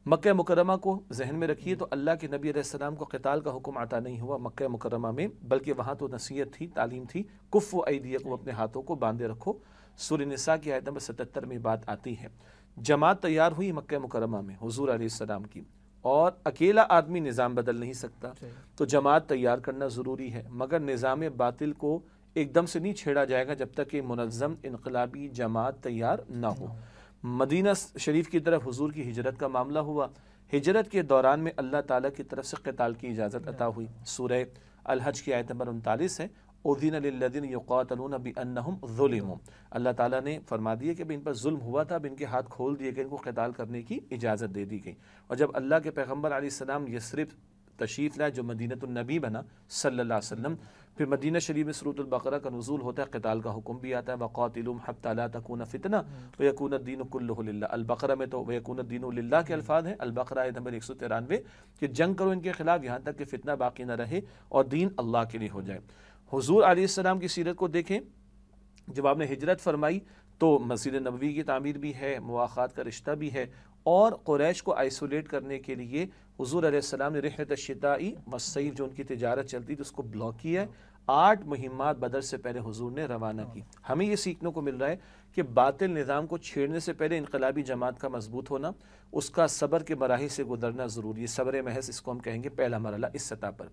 مکہ مکرمہ کو ذہن میں رکھیے تو اللہ کے نبی علیہ السلام کو قتال کا حکم عطا نہیں ہوا مکہ مکرمہ میں، بلکہ وہاں تو نصیحت تھی، تعلیم تھی، کفوا ایدیکم، اپنے ہاتھوں کو باندھے رکھو۔ سورہ نساء کی آیت نمبر 77 میں بات آتی ہے۔ جماعت تیار ہوئی مکہ مکرمہ میں حضور علیہ السلام کی، اور اکیلا آدمی نظام بدل نہیں سکتا، تو جماعت تیار کرنا ضروری ہے، مگر نظام باطل کو ایک دم سے نہیں چھیڑا جائے گا جب تک کہ منظم انقلابی جماعت تیار نہ ہو۔ مدینہ شریف کی طرف حضور کی ہجرت کا معاملہ ہوا، ہجرت کے دوران میں اللہ تعالیٰ کی طرف سے قتال کی اجازت عطا ہوئی۔ سورہ الحج کی آیت نمبر 39 ہے، اذن للذین یقاتلون بانہم ظلموا، اللہ تعالیٰ نے فرما دیا کہ ان پر ظلم ہوا تھا، اب ان کے ہاتھ کھول دیے گئے، ان کو قتال کرنے کی اجازت دے دی گئی۔ اور جب اللہ کے پیغمبر علیہ السلام یثرب تشریف لائے جو مدینۃ النبی بنا صلی اللہ علیہ وسلم، پھر مدینہ شریف میں سورۃ البقرہ کا نزول ہوتا ہے، قتال کا حکم بھی آتا ہے، وقاتلوہم حتی لا تکون فتنہ ویکون الدین کلہ للہ۔ البقرہ میں تو ویکون الدین للہ کے الفاظ ہیں، البقرہ آیت نمبر 193 کہ جنگ کرو ان کے خلاف یہاں تک کہ فتنہ باقی نہ رہے اور دین اللہ کے لیے ہو جائے۔ حضور علیہ السلام کی سیرت کو دیکھیں، جب آپ نے ہجرت فرمائی تو مسجد نبوی کی تعمیر بھی ہے، مواخات کا رشتہ بھی ہے، اور قریش کو آئسولیٹ کرنے کے لیے حضور علیہ السلام نے رحلۃ الشتائی والصیف جو ان کی تجارت چلتی تھی اس کو بلاک کیا ہے۔ 8 مہمات بدر سے پہلے حضور نے روانہ کی۔ ہمیں یہ سیکھنے کو مل رہا ہے کہ باطل نظام کو چھیڑنے سے پہلے انقلابی جماعت کا مضبوط ہونا، اس کا صبر کے مراحل سے گزرنا ضروری ہے۔ صبر محض اس کو ہم کہیں گے پہلا مرحلہ اس سطح پر۔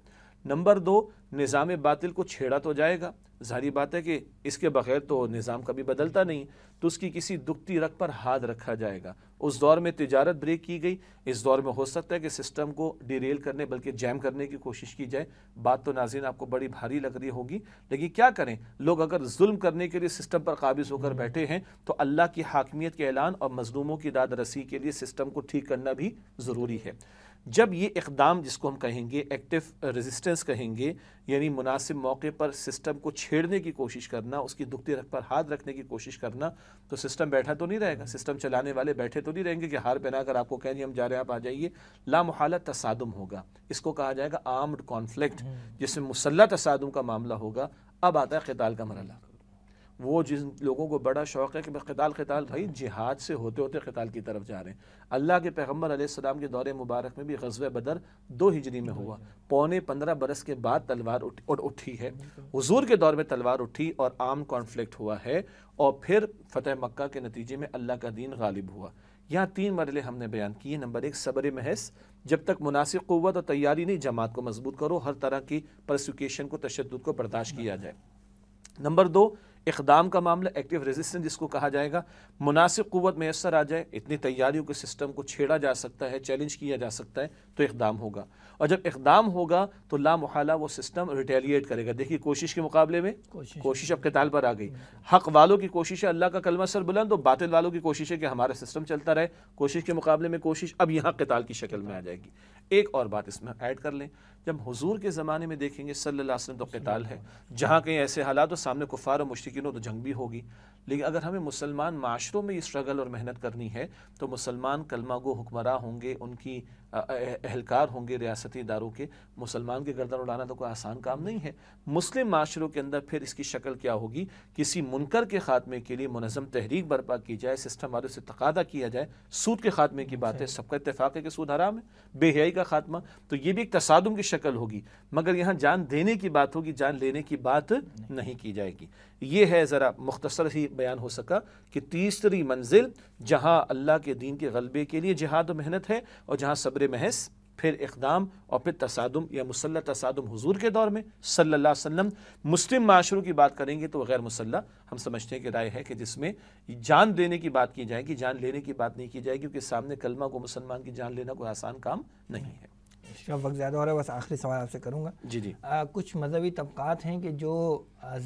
نمبر 2، نظام باطل کو چھیڑا تو جائے گا، ظاہری بات ہے کہ اس کے بغیر تو نظام کبھی بدلتا نہیں، تو اس کی کسی دکھتی رگ پر ہاتھ رکھا جائے گا۔ اس دور میں تجارت بریک کی گئی، اس دور میں ہو سکتا ہے کہ سسٹم کو ڈیریل کرنے بلکہ جیم کرنے کی کوشش کی جائے۔ بات تو ناظرین آپ کو بڑی بھاری لگ رہی ہوگی، لیکن کیا کریں، لوگ اگر ظلم کرنے کے لیے سسٹم پر قابض ہو کر بیٹھے ہیں تو اللہ کی حاکمیت کے اعلان اور مظلوموں کی داد رسی کے لیے سسٹم کو ٹھیک کرنا بھی ضروری ہے۔ جب یہ اقدام جس کو ہم کہیں گے ایکٹیو ریزسٹنس کہیں گے، یعنی مناسب موقع پر سسٹم کو چھیڑنے کی کوشش کرنا، اس کی دکھتی رگ پر ہاتھ رکھنے کی کوشش کرنا، تو سسٹم بیٹھا تو نہیں رہے گا، سسٹم چلانے والے بیٹھے تو نہیں رہیں گے کہ ہار پہنا کر آپ کو کہیں ہم جا رہے ہیں آپ آ جائیے۔ لا محالہ تصادم ہوگا، اس کو کہا جائے گا آرمڈ کانفلکٹ، جس میں مسلح تصادم کا معاملہ ہوگا۔ اب آتا ہے قتال کا مرحلہ۔ وہ جن لوگوں کو بڑا شوق ہے کہ قتال بھائی جہاد سے ہوتے ہوتے قتال کی طرف جا رہے ہیں۔ اللہ کے پیغمبر علیہ السلام کے دور مبارک میں بھی غزوہ بدر 2 ہجری میں ہوا، پونے 15 برس کے بعد تلوار اٹھی ہے۔ حضور کے دور میں تلوار اٹھی اور عام کانفلکٹ ہوا ہے، اور پھر فتح مکہ کے نتیجے میں اللہ کا دین غالب ہوا۔ یہاں 3 مرحلے ہم نے بیان کیے۔ نمبر 1 صبر محض، جب تک مناسب قوت اور تیاری نہیں، جماعت کو مضبوط کرو، ہر طرح کی پرسیکیوشن کو، تشدد کو برداشت کیا جائے۔ نمبر 2 اقدام کا معاملہ، ایکٹیو ریزسٹنس جس کو کہا جائے گا، مناسب قوت میسر آ جائے، اتنی تیاریوں کے سسٹم کو چھیڑا جا سکتا ہے، چیلنج کیا جا سکتا ہے، تو اقدام ہوگا۔ اور جب اقدام ہوگا تو لا محالہ وہ سسٹم ریٹیلیٹ کرے گا۔ دیکھیے کوشش کے مقابلے میں کوشش اب قتال پر آ گئی۔ حق والوں کی کوشش ہے اللہ کا کلمہ سر بلند، تو باطل والوں کی کوشش ہے کہ ہمارا سسٹم چلتا رہے۔ کوشش کے مقابلے میں کوشش اب یہاں قتال کی شکل میں آ جائے گی۔ ایک اور بات اس میں ایڈ کر لیں، جب حضور کے زمانے میں دیکھیں گے صلی اللہ علیہ وسلم تو قتال ہے، جہاں کہیں ایسے حالات ہو سامنے کفار و مشرکین ہو تو جنگ بھی ہوگی، لیکن اگر ہمیں مسلمان معاشروں میں یہ اسٹرگل اور محنت کرنی ہے تو مسلمان کلمہ گو حکمراں ہوں گے، ان کی اہلکار ہوں گے ریاستی اداروں کے، مسلمان کے گردن اڑانا تو کوئی آسان کام نہیں ہے۔ مسلم معاشروں کے اندر پھر اس کی شکل کیا ہوگی؟ کسی منکر کے خاتمے کے لیے منظم تحریک برپا کی جائے، سسٹم والوں سے تقاضا کیا جائے۔ سود کے خاتمے کی بات ہے، سب کا اتفاق ہے کہ سود حرام ہے، بے حیائی کا خاتمہ، تو یہ بھی ایک تصادم کی شکل ہوگی، مگر یہاں جان دینے کی بات ہوگی، جان لینے کی بات نہیں کی جائے گی۔ یہ ہے ذرا مختصر ہی بیان ہو سکا کہ تیسری منزل جہاں اللہ کے دین کے غلبے کے لیے جہاد و محنت ہے، اور جہاں صبر محض، پھر اقدام، اور پھر تصادم یا مسلح تصادم حضور کے دور میں صلی اللہ علیہ وسلم۔ مسلم معاشروں کی بات کریں گے تو غیر مسلح ہم سمجھتے ہیں کہ رائے ہے کہ جس میں جان دینے کی بات کی جائے گی، جان لینے کی بات نہیں کی جائے گی، کیونکہ سامنے کلمہ کو مسلمان کی جان لینا کوئی آسان کام نہیں ہے۔ وقت زیادہ ہو رہا ہے، بس آخری سوال آپ سے کروں گا۔ جی کچھ مذہبی طبقات ہیں کہ جو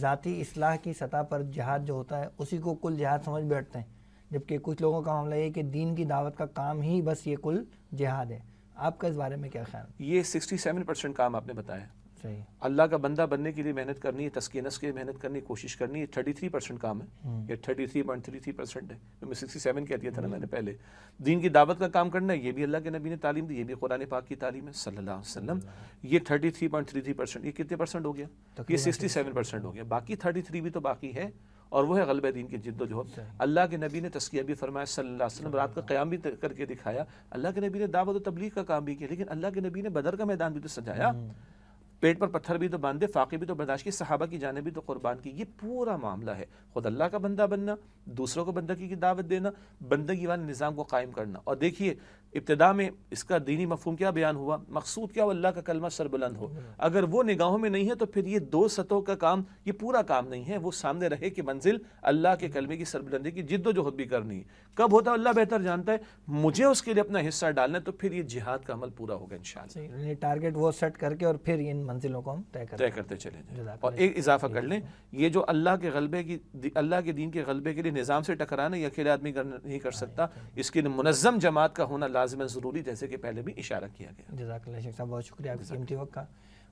ذاتی اصلاح کی سطح پر جہاد جو ہوتا ہے اسی کو کل جہاد سمجھ بیٹھتے ہیں، جبکہ کچھ لوگوں کا معاملہ یہ کہ دین کی دعوت کا کام ہی بس یہ کل جہاد ہے۔ آپ کا اس بارے میں کیا خیال؟ یہ 67% کام آپ نے بتایا۔ صحیح۔ اللہ کا بندہ بننے کے لیے محنت کرنی ہے، تزکیہ نفس کے لیے محنت کرنی ہے، کوشش کرنی ہے، 33% کام ہے، یہ 33.33% ہے، میں 67 کہہ دیا تھا نا میں نے پہلے۔ دین کی دعوت کا کام کرنا ہے، یہ بھی اللہ کے نبی نے تعلیم دی، یہ بھی قرآن پاک کی تعلیم ہے صلی اللہ علیہ وسلم۔ یہ 33.33%، یہ کتنے پرسنٹ ہو گیا؟ یہ 67% ہو گیا، باقی 33 بھی تو باقی ہے، اور وہ ہے غلبہ دین کی جد و جہد۔ اللہ کے نبی نے تزکیہ بھی فرمایا صلی اللہ علیہ وسلم، رات کا قیام بھی کر کے دکھایا۔ اللہ کے نبی نے دعوت و تبلیغ کا کام بھی کیا، لیکن اللہ کے نبی نے بدر کا میدان بھی تو سجایا، پیٹ پر پتھر بھی تو باندھے، فاقے بھی تو برداشت کی، صحابہ کی جانیں بھی تو قربان کی۔ یہ پورا معاملہ ہے، خود اللہ کا بندہ بننا، دوسروں کو بندگی کی دعوت دینا، بندگی والے نظام کو قائم کرنا۔ اور دیکھیے ابتدا میں اس کا دینی مفہوم کیا بیان ہوا، مقصود کیا ہو؟ اللہ کا کلمہ سر بلند ہو۔ اگر وہ نگاہوں میں نہیں ہے تو پھر یہ دو سطحوں کا کام، یہ پورا کام نہیں ہے۔ وہ سامنے رہے کہ منزل اللہ کے کلمے کی سربلندی کی جد و جہد بھی کرنی ہے۔ کب ہوتا ہے اللہ بہتر جانتا ہے، مجھے اس کے لیے اپنا حصہ ڈالنا ہے، تو پھر یہ جہاد کا عمل پورا ہوگا انشاءاللہ۔ ٹارگٹ وہ سیٹ کر کے اور پھر ان منزلوں کو ہم طے کرتے چلے جائیں۔ اور ایک اضافہ کر لیں، یہ جو اللہ کے دین کے غلبے کے لیے نظام سے ٹکرانا یہ اکیلے آدمی نہیں کر سکتا، اس کے لیے منظم جماعت کا ہونا لازماً ضروری، جیسے کہ پہلے بھی اشارہ کیا گیا۔ جزاک اللہ شیخ صاحب، بہت شکریہ آپ کی قیمتی وقت کا۔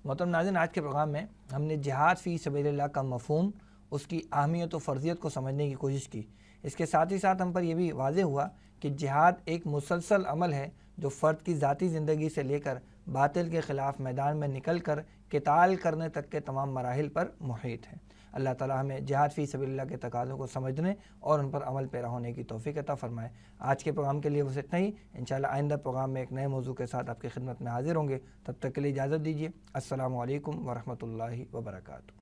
محترم ناظرین، آج کے پروگرام میں ہم نے جہاد فی سبیل اللہ کا مفہوم، اس کی اہمیت و فرضیت کو سمجھنے کی کوشش کی۔ اس کے ساتھ ہی ساتھ ہم پر یہ بھی واضح ہوا کہ جہاد ایک مسلسل عمل ہے جو فرد کی ذاتی زندگی سے لے کر باطل کے خلاف میدان میں نکل کر قتال کرنے تک کے تمام مراحل پر محیط ہے۔ اللہ تعالی ہمیں جہاد فی سبیل اللہ کے تقاضوں کو سمجھنے اور ان پر عمل پیرا ہونے کی توفیق عطا فرمائے۔ آج کے پروگرام کے لیے بس اتنا ہی، انشاءاللہ آئندہ پروگرام میں ایک نئے موضوع کے ساتھ آپ کی خدمت میں حاضر ہوں گے۔ تب تک کے لیے اجازت دیجیے۔ السلام علیکم ورحمۃ اللہ وبرکاتہ۔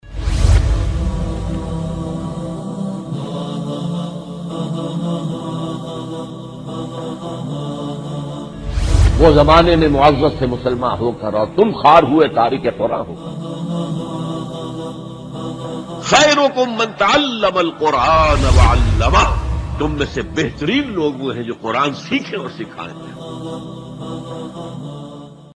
وہ زمانے میں معزز تھے مسلمان ہو کر، اور تم خوار ہوئے تارک قرآن ہو۔ خیرکم من تعلم القرآن وعلمہ، تم میں سے بہترین لوگ وہ ہیں جو قرآن سیکھیں اور سکھائیں۔